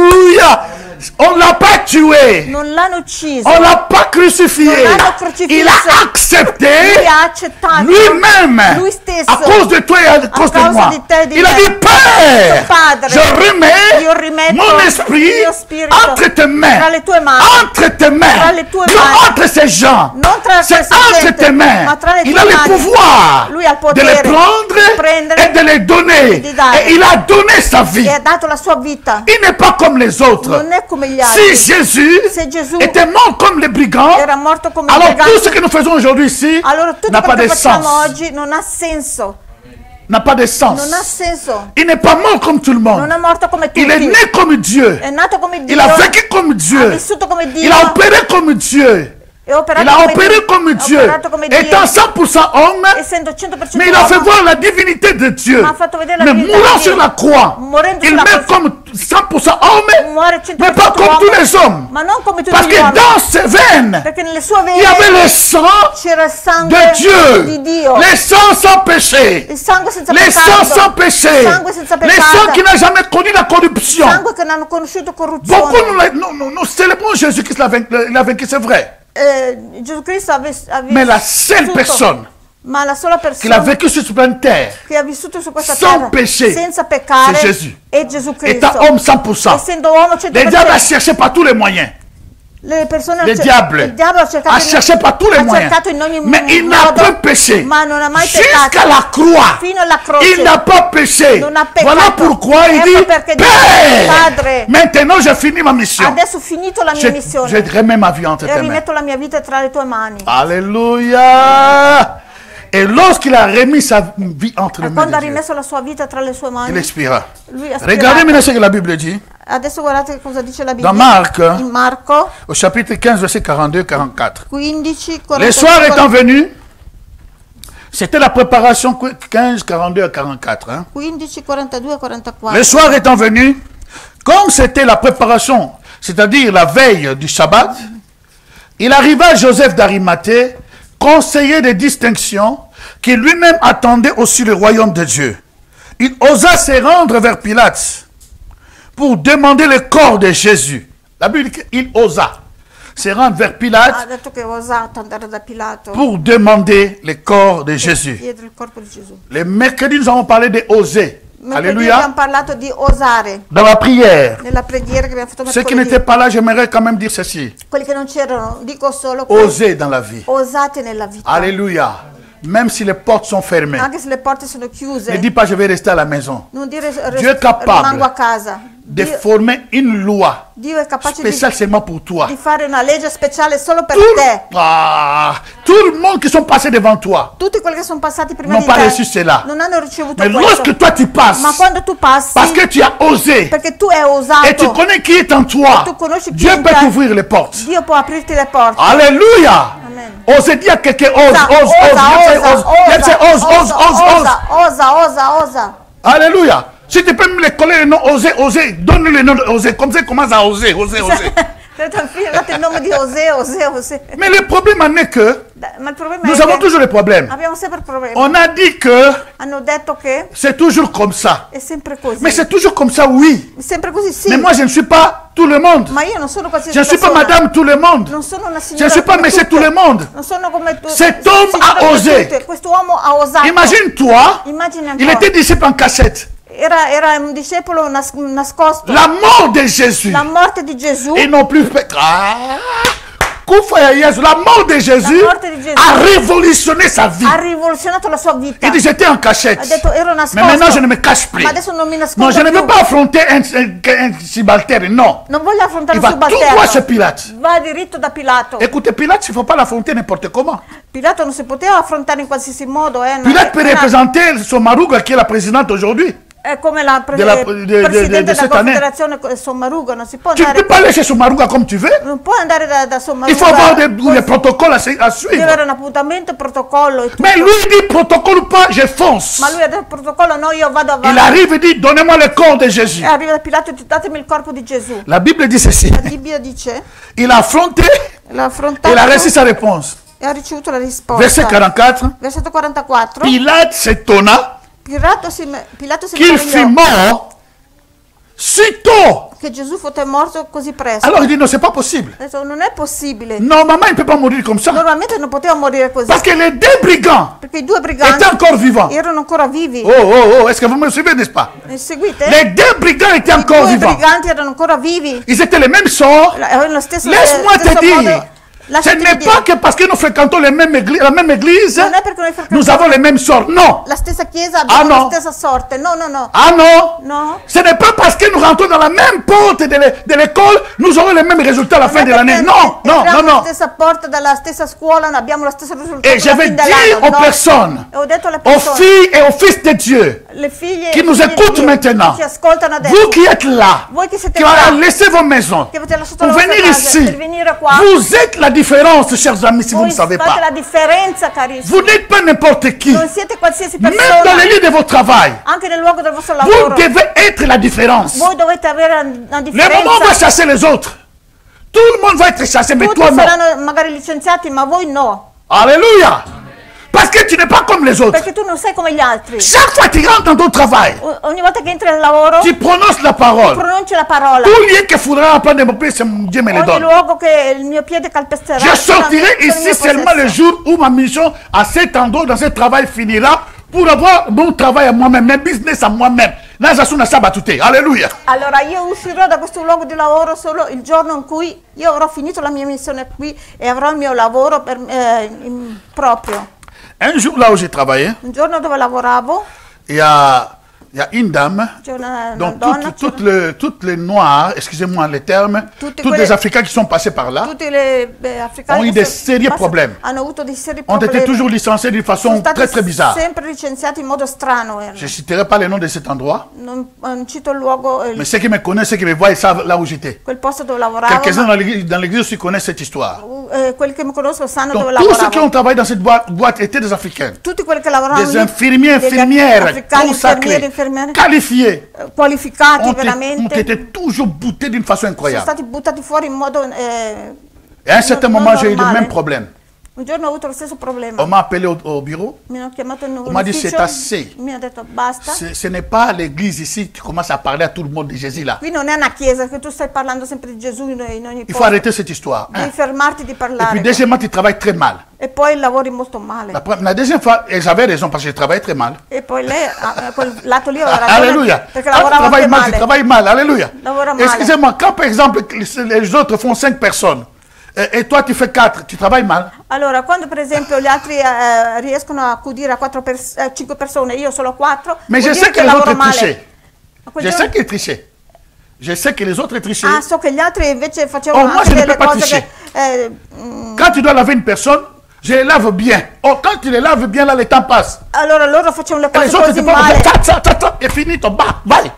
alléluia! On ne l'a pas tué. Non l'hanno ucciso, On ne l'a pas crucifié. Non l'hanno crocifisso. Il a accepté lui ha accettato lui-même lui stesso à cause de toi et à cause de causa moi. di te e di Il a me. dit, Père, Padre, je remets io rimetto mon esprit il mio spirito entre tes mains. tra le tue mani. Entre tes mains. Tra le tue Non mani. entre ces gens. Non tra C'est questa entre gente, tes mains. ma tra le Il tue a le mani. pouvoir Lui ha il de les potere prendre di prendere et de les donner. e di dare. Et il a donné sa vie. E ha dato la sua vita. Il n'est pas comme les autres. Non è come gli altri. Si Jésus Se Gesù était mort comme les brigands, era morto come i alors tout ce briganti, que nous faisons aujourd'hui ici allora tutto n'a pas quello de che facciamo sens. oggi non ha senso. N'a pas de sens. Non ha senso. Il n'est pas mort comme tout le Non monde. è morto come tutti. Il est né comme Dieu. È nato come Dio. Il a vécu comme Ha Dieu. vissuto come Dio. Il a opéré comme Dieu. È operato Il a come opéré Dio. comme Ha Dieu. operato come Dio. Étant 100% homme, Essendo 100% mais il a fait uomo, voir la divinité de Dieu. Ma ha fatto vedere la Mais divinità mourant di sur Dio. la croix, Morendo il sulla meurt croce. comme 100% homme, muore 100% mais pas comme uomo, tous les hommes. ma non come tutti Parce gli que uomini. dans ses veines, Perché nelle sue il y avait vene le sang c'era il sangue de Dieu. di Dio. Les sangs sans péché. Il sangue senza Les sangs peccato. sans péché. Il sangue senza Les sangs qui peccato. n'ont jamais connu la corruption. Il sangue che non hanno conosciuto Beaucoup corruzione. nous célébrons Jésus-Christ, il a vaincu, c'est vrai. Gesù Cristo ha Mais la seule personne ma la sola qui a persona vécu sur cette terre, che ha vissuto su questa sans terra péché, senza peccare c'est Jésus. è Gesù étant Cristo. homme 100%, Essendo uomo le diable a 100%, cherché par tous les moyens. le persone Le diable il diavolo ha cercato a cherché par tous les ha moyens. cercato in ogni Mais il n'a modo, pas péché. ma non ha mai Jusqu'à peccato la croix, fino alla croce. il n'a pas péché. Non ha peccato. Voilà pourquoi il Ecco dit, perché dice, Père, Padre, maintenant j'ai fini ma mission. adesso ho finito la mia Je missione remets ma vie entre e tes mains. rimetto la mia vita tra le tue mani. Alléluia. Et lorsqu'il a remis sa vie entre les E mains quando ha de Dieu, rimesso la sua vita tra le sue il mani, expira. lui ha Regardez spirato. maintenant ce que la Bible dit. Adesso guardate cosa dice la Bibbia. Dans Marc, In Marco au chapitre 15, verset 42-44. 15, Le soir 42, étant venu, c'était la préparation 15, 42 à 44. Hein. 15, 42 e 44. Le soir étant venu, comme c'était la préparation, c'est-à-dire la veille du sabbat, il arriva Joseph d'Arimathée, conseiller de distinction, qui lui-même attendait aussi le royaume de Dieu. Il osa se rendre vers Pilate pour demander le corps de Jésus. La Bible dit qu'il osa se rendre vers Ha Pilate detto che ha osato andare da Pilato pour demander le corps de Jésus. chiedere il corpo di Gesù. Le mercredi, nous avons parlé de oser. Mercoledì Alléluia. abbiamo parlato di osare Dans la prière. nella preghiera che abbiamo fatto Ceux qui mercoledì. n'étaient pas là, j'aimerais quand même dire ceci. Quelli che non c'erano, dico solo che Oser dans la vie. osate nella vita. Alléluia. Même si les portes sont fermées. Anche se le porte sono chiuse, Ne dis pas je vais rester à la maison. non dire Dieu è capable rimango a casa. De Dio, former une loi Dio è capace spéciale seulement pour toi. di fare una legge speciale solo per Tout, te. tout le monde qui sont passés devant toi. Tutti quelli che sono passati prima Non di pas te reçu cela. non hanno ricevuto Mais questo. lorsque toi tu passes, Ma quando tu passi, parce que tu as osé, perché tu hai osato, et tu connais qui est en toi, tu conosci chi Dieu è in peut te, t'ouvrir les portes. Dio può aprirti le porte. Alléluia. Amen. Osez dire à quelqu'un, ose, ose, Osa. Alléluia. Si tu peux me les coller le nom oser, oser, donne-lui le nom oser. Comme ça, commence à oser. Date il nome di Osè. Mais le problème en est que Ma il problema nous è avons che toujours des problèmes. abbiamo sempre problemi. On a dit que Hanno detto che c'est toujours comme ça. è sempre così. Mais c'est toujours comme ça, oui. Sempre così, sì. Mais moi, je ne suis pas tout le monde. Ma io non sono qualsiasi Je ne suis pas persona. madame tout le monde. Non sono una Je signora ne suis pas come monsieur tutte. tout le monde. Non sono come tu. Cet homme signora a come osé. tutte. Quest'uomo ha osato. Imagine-toi, Immagina un il po'. était disciple en cachette. Era un discepolo nascosto. La mort de Jésus. La morte di Gesù. Et non plus... La mort de Jésus La morte di Gesù a révolutionné sa vie. ha rivoluzionato la sua vita. Il dit, j'étais en cachette. Ha detto ero nascosto. Mais maintenant, je ne me cache plus. Ma adesso non mi nascondo Non, je ne più. veux pas affronter un subalterne, non. Non voglio affrontare Il il va tout subalterno. droit chez Pilate. Va diritto da Pilato. Écoutez, Pilate, il ne faut pas l'affronter n'importe comment. Pilato non si poteva affrontare in qualsiasi modo. Pilate peut représenter Sommaruga, qui est la présidente aujourd'hui. È come la presidente de della cette année. Confederazione Sommaruga, non si può Tu ne andare. peux pas aller chez Sommaruga comme tu veux. Non puoi andare da Sommaruga. Il faut avoir des Devi protocoles à avere suivre. un appuntamento, protocollo e tutto. Mais lui dit protocole ou pas, je fonce. Ma lui ha detto protocollo, no, io vado Il avanti. arrive et dit, donnez-moi le corps de Jésus. E arriva da Pilato e dice, datemi il corpo di Gesù. La Bible dit ceci. La Bibbia dice, Il a affronté, l'ha affrontato il a reçu sa réponse. e ha ricevuto la risposta. Verset 44. Versetto 44. Pilate s'étonna Pilato si qu'il fût meravigliò mort sitôt. che Gesù fosse morto così presto. Alors il dit, non, c'est pas possible. Ha detto, non è possibile. Normalement, il ne peut pas mourir comme ça. Normalmente non poteva morire così. Parce que les deux brigands Perché i due briganti étaient encore vivants. erano ancora vivi. Oh, est-ce que vous me suivez, n'est-ce pas? Mi seguite? Les deux brigands étaient I encore due vivants. briganti erano ancora vivi. Ils étaient les mêmes sorts. Avevano lo stesso Laisse-moi te stesso dire, modo. ce Lasciatemi n'est dire. pas que parce que nous fréquentons la même église, Non è perché noi frequentiamo nous avons les mêmes sorts. Non. la stessa chiesa, abbiamo no. la stessa sorte. No. Ah non. No. Ce n'est pas parce que nous rentrons dans la même porte de l'école, nous aurons les mêmes résultats à la fin de l'année. Non. Entriamo nella stessa porta dalla stessa scuola, non abbiamo lo stesso risultato Et je alla vais fine dire dell'anno. aux No. personnes, E ho detto alle aux persone, filles et aux fils de Dieu, le figlie qui nous figli di écoutent Dio, maintenant, che ci ascoltano adesso, vous qui êtes là, voi che siete qui là, avez laissé vos maisons, che avete lasciato pour la vostra venir casa ici, per venire qua, vous êtes la différence, chers amis, si vous voi ne savez fate pas. la differenza, carissimi. Vous n'êtes pas n'importe qui. Non siete qualsiasi Même persona, dans le lieu de votre travail, anche nel luogo del vostro vous lavoro. devez être la différence. Voi dovete avere una Le moment on va differenza. chasser les autres, tout le monde va être chassé, mais Tutti toi non. saranno magari licenziati, ma voi no. Alléluia. Parce que tu n'es pas comme les autres. Perché tu non sei come gli altri. Chaque fois que tu rentres dans ton travail, Ogni volta che entri al lavoro, tu prononces la parole. pronunci la parola. Tout lieu que faudra apprendre mon pied, Dieu me le Ogni donne. luogo che il mio piede calpesterà. Je sortirai sono il ici mio seulement le possesso. jour où ma mission à cet endroit, dans ce travail finira, pour avoir mon travail à moi-même, mon business à moi-même. Alléluia. Allora io uscirò da questo luogo di lavoro solo il giorno in cui io avrò finito la mia missione qui e avrò il mio lavoro proprio. Un jour là où j'ai travaillé, Un giorno dove lavoravo, il y a une dame, c'è una donc donna, toutes les noirs, excusez-moi les termes, Tutti tous les Africains qui sont passés par là, tutti le africani ont eu des sérieux problèmes. hanno avuto dei seri ont problemi. été toujours licenciés d'une Sono façon stati très bizarre. sempre licenziati in modo strano. Je ne citerai pas le nom de cet endroit, Non cito il luogo, mais ceux qui me connaissent, ceux qui me voient, ils savent là où j'étais. quel posto dove lavoravo. Quelques-uns dans l'église aussi connaissent cette histoire. Quelli che mi conoscono sanno Donc dove tous ceux qui lavoravo. ont travaillé dans cette boîte étaient des Africains. Tutti quelli che lavoravano Des lì, infirmiers, degli infirmières, africani, consacrés, infermieri, qualifiés, qualificati ont veramente, été toujours boutés d'une façon sono incroyable. stati buttati fuori in modo Et à un certain non moment, j'ai eu le normale. même problème. Un giorno ho avuto lo stesso problema. On m'a appelé au bureau. Mi hanno chiamato in un On m'a dit, ufficio, c'est assez. mi ha detto basta. Ce n'est pas l'église ici, tu commences à parler à tout le monde de Jésus là. Qui non è una chiesa che tu stai parlando sempre di Gesù in ogni Il faut posto. arrêter cette histoire. Devi Hein. fermarti di Et puis parlare. deuxièmement, tu travailles très mal. E poi lavori molto male. La deuxième fois, et j'avais raison parce que je travaillais très mal. E poi lei, a quel lato lì aveva ragione, Alléluia. perché Quand tu lavorava anche travailles mal, tu male. travailles mal. Alléluia. Lavora male. Excusez-moi, quand par exemple les autres font 5 personnes et toi tu fais 4, tu travailles mal. Allora, quando per esempio gli altri riescono a accudire a 5 persone, io solo 4, Mais je vuol sais dire que les lavoro autres male. trichaient. A quel Je giorno- sais qu'ils trichaient. Je sais que les autres trichaient. Ah, so che gli altri invece facevano Oh, moi, anche je ne delle peux pas cose tricher. che... Quand tu dois laver une personne, je les lave bien. Oh, quand tu les laves bien, là, le temps passe. Allora loro facevano le Et les cose autres, così tu peux male. et finito, bah, vai.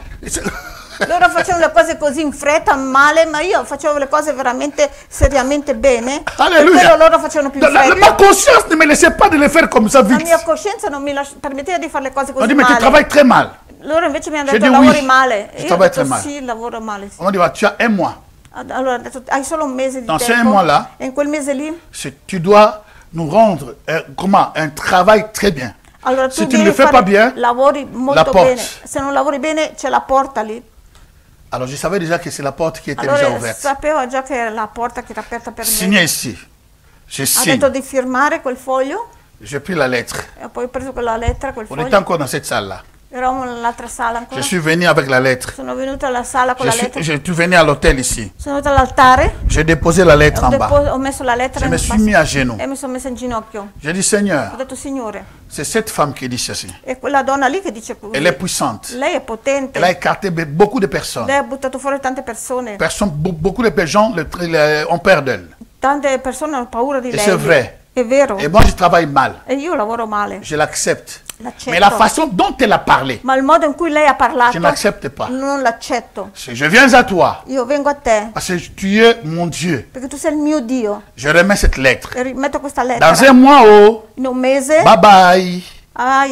Loro facevano le cose così in fretta, male, ma io facevo le cose veramente seriamente bene. Alléluia. Per quello loro facevano più in Ma fretta. conscience ne me laissait pas de le faire comme ça La vite. mia coscienza non mi permetteva di fare le cose On così dit, mais tu male. travailles très mal. Loro invece mi hanno J'ai detto dit oui, lavori male. je Io ho travaille detto très mal. sì, lavoro male. Sì. On m'a dit, bah, tu as un mois. Allora ha detto, hai solo un mese di Dans ces tempo. mois-là, E in quel mese lì, tu dois nous rendre un travail très bien. allora Se tu tu ne devi le fais fare, pas bien, lavori la molto porte. bene. Se non lavori bene c'è la porta lì. Alors je savais déjà que c'est la porte qui était déjà Allora ouverte. sapevo già che era la porta che era aperta per Signez me. ici. Je Ha signe. detto di firmare quel foglio J'ai pris la lettre. e poi ho preso quella lettera, quel On était foglio. encore dans cette salle-là. Eravamo nell'altra sala ancora. Je suis venu avec la lettre. Sono venuta alla sala con la lettera. Je suis venu à l'hôtel ici. Sono venuta all'altare. J'ai déposé la lettre en bas. Ho messo la lettera Je me in suis basso mis à genoux. e mi sono messa in ginocchio. J'ai dit, Ho Seigneur, detto, Signore, c'est cette femme qui dit ceci. è quella donna lì che dice così. Elle est puissante. Lei è potente. Elle a écarté beaucoup de personnes. Lei ha buttato fuori tante persone. Beaucoup de gens ont peur d'elle. Tante persone hanno paura di Et lei. c'est vrai. È vero. Et moi, je travaille mal. E io lavoro male. Je l'accepte. L'accetto. Mais la façon dont elle a parlé, Ma il modo in cui lei ha parlato, je n'accepte pas. non l'accetto. Je viens à toi, Io vengo a te parce que tu es mon Dieu. perché tu sei il mio Dio. Je remets cette lettre. E rimetto questa lettera. Dans un mois, In un mese, bye bye.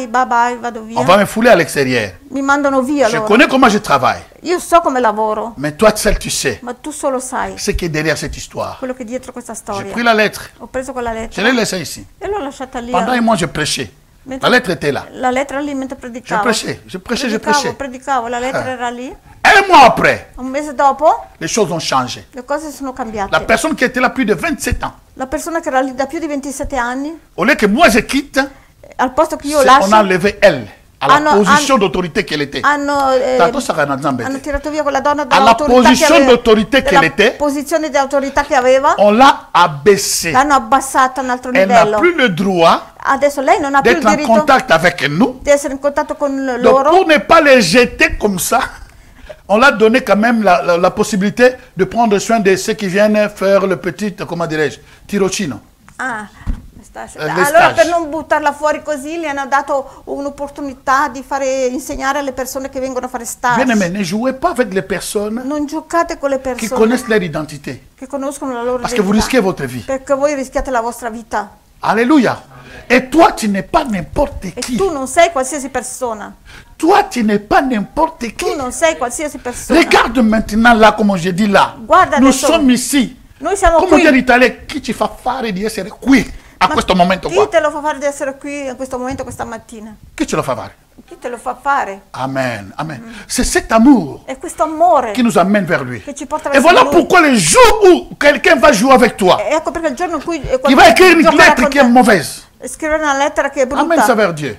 bye bye, vado via. On va me fouler à l'extérieur. Mi mandano via Je loro. connais comment je travaille. Io so come lavoro, Mais toi, seul, tu sais ma tu solo sai ce qui est derrière cette histoire. quello che è dietro questa J'ai storia. pris la lettre. Ho preso quella Je lettera l'ai laissée ici. e l'ho lasciata lì. Pendant un mois, je prêchais. La lettre était là. La lettera lì mentre Je predicavo. prêchais, je prêchais, je prêchais. Predicavo, la lettera era lì. Un mois après, Un mese dopo les choses ont changé. le cose sono cambiate. La personne qui était là plus de 27 ans, La persona che era lì da più di 27 anni, au lieu que moi je quitte, al posto che io on a lascio, enlevé elle à la Hanno- position d'autorité qu'elle était. Tanto sarà una zambetta. hanno tirato via quella donna Alla dall'autorità che position aveva, d'autorité dalla qu'elle était, posizione di autorità che aveva, on l'a abaissée. l'hanno abbassata a un altro Elle n'a livello. plus le droit Adesso lei non ha più il d'être en diritto contact avec nous. di essere in contatto con Donc loro. pour ne pas les jeter comme ça, on l'a donné quand même la possibilité de prendre soin de ceux qui viennent faire le petit, comment dirais-je, tirocinio. Ah, le allora stage. per non buttarla fuori così gli hanno dato un'opportunità di insegnare alle persone che vengono a fare stage. Bien aimé, ne jouez pas avec les personnes Non giocate con le qui persone connaissent leur identité. che conoscono la loro Parce que vous identità, risquez votre vie. perché voi rischiate la vostra vita. Alléluia. Et toi, tu n'es pas n'importe E qui. tu non sei qualsiasi persona. Toi, tu n'es pas n'importe qui. Tu non sei qualsiasi persona. Regarde maintenant là, comme je dis là. Guarda Nous adesso. sommes ici. Noi siamo Come dire qui. in Italia, chi ci fa fare di essere qui a questo momento Chi qua? te lo fa fare di essere qui in questo momento, questa mattina? Chi ce lo fa fare? Chi te lo fa fare? Amen. Amen. C'est cet amour È questo amore qui nous amène vers lui. che ci porta Et verso voilà lui. pourquoi le jour où quelqu'un va jouer avec toi, E ecco perché il giorno in cui il va écrire une giocherà lettre con qui est te, mauvaise. scrivere una lettera che è Amène ça brutta, vers Dieu.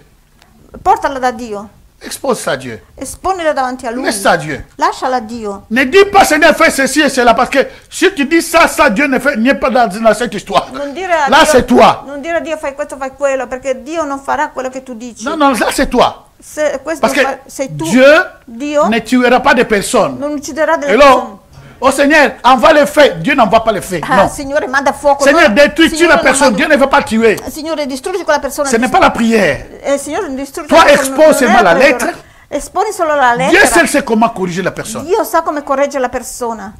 portala da Dio, Expose ça à Dieu. esponila davanti a Lui, Laisse ça à Dieu. lasciala a Dio. Ne dis pas Seigneur fais ceci et cela parce que si tu dis ça, Dieu n'est pas dans cette histoire. Non dire a Là Dio, c'est toi. non dire a Dio fai questo, fai quello, perché Dio non farà quello che tu dici. Non, non, là c'est toi. Se questo Parce que sei tu, Dieu Dio ne tuera pas de personnes. non ucciderà delle Et persone. là, oh Seigneur, envoie le feu. Dieu n'envoie pas le feu. Ah, Non. Signore, manda fuoco. Seigneur, no. détruis Signore, la non personne. manda- Dieu ne veut pas tuer. Signore, distruggi quella persona. Ce n'est pas la prière. Signore, distruggi Toi, quella persona. expose Non è seulement la preghiera. lettre. Esponi solo la Dieu lettera. seul sait comment corriger la personne. Dio sa come correggere la persona.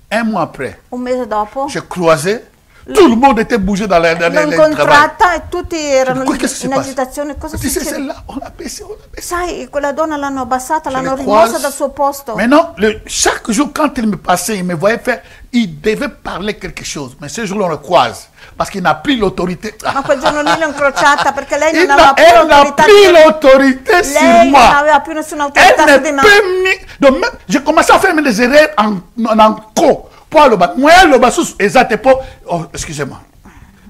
Un mois après, Un mese dopo j'ai croisé. Tout le monde était bougé dans l'ho les travail. incontrata e tutti erano Quoi, qu'est-ce qui se in passe? agitazione. Cosa Tu sais, succede? celle-là, on l'a baissée, on l'a baissée. Sai, quella donna l'hanno abbassata, Je l'hanno le rimossa croise. dal suo posto. Maintenant, chaque jour, quand il me passait, il me voyait faire, il devait parler quelque chose. Mais ce jour-là, on le croise. Parce qu'il n'a plus l'autorité. Ma quel giorno lì l'ho incrociata perché lei Elle non aveva più n'a l'autorità. plus l'autorité sur Lei non moi. aveva più nessuna Elle autorità ne su di me. peut ni... Donc, même, j'ai commencé à faire des erreurs en co. Pour le bas. Moi, le bas, exact, pour... Oh, excusez-moi.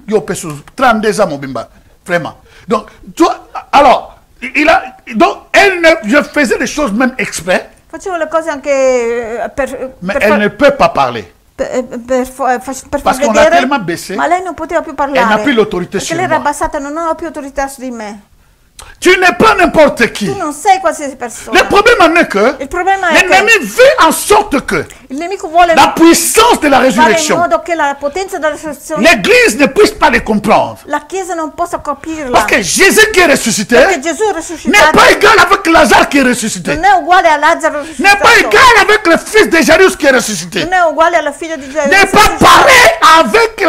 Yo, peso, 32 ans, mon bimba. Vraiment. Donc, toi, alors, donc, je faisais des choses même exprès, Facevo le cose anche mais elle ne peut pas parler. per far Parce qu'on l'a vedere, tellement baissé, ma lei non poteva più parlare. elle n'a plus l'autorité perché sur lei era moi. abbassata, non aveva più autorità su di me. Tu n'es pas n'importe qui. Tu non sei qualsiasi persona. Le problème en est que Il problema è che l'ennemi veut en sorte que il nemico vuole la puissance de la fare in résurrection, modo che la potenza della risurrezione, l'Église ne puisse pas les comprendre. la Chiesa non possa capirla. Parce que Jésus qui est ressuscité Perché Gesù è n'est risuscitato, pas égal avec Lazare qui est ressuscité. non è uguale a Lazzaro N'est risuscitato, pas égal avec le fils de Jairus qui est ressuscité. non è uguale alla figlia di Gesù. N'est pas pareil avec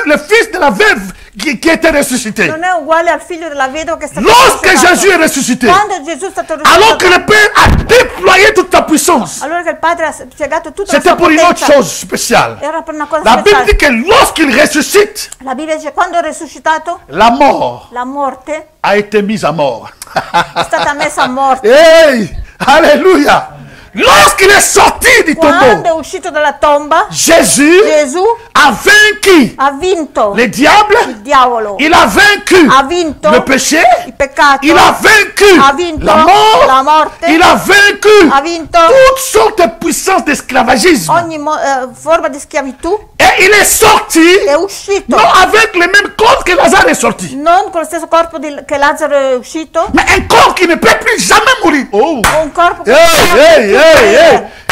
le fils de la veuve qui était ressuscité. non è uguale al figlio della vedova che è stato Lorsque risuscitato. Jésus est ressuscité, Quando Gesù è stato alors que risuscitato, le Père a déployé toute sa puissance, allora che il Padre ha spiegato tutta la c'était sua pour une autre potenza, chose spéciale. era per una cosa La Bible speciale. dit que lorsqu'il ressuscite, La Bibbia dice quando è risuscitato, la mort la morte a été mise à mort. è stata messa a morte. Hey, alléluia. Lorsqu'il est sorti du Quando è tombeau, uscito dalla tomba, Jésus Gesù a vaincu ha vinto le diables, il diavolo, il a vaincu ha vinto le péché, il peccato, il a vaincu ha vinto la mort, la morte, il a vaincu ha vinto toutes sortes de puissances d'esclavagisme. ogni forma di schiavitù, Et il est sorti, è uscito non avec le même corps que Lazare est sorti, non con lo stesso corpo che Lazzaro è uscito, mais un corps qui ne peut plus jamais mourir. Oh. un corpo che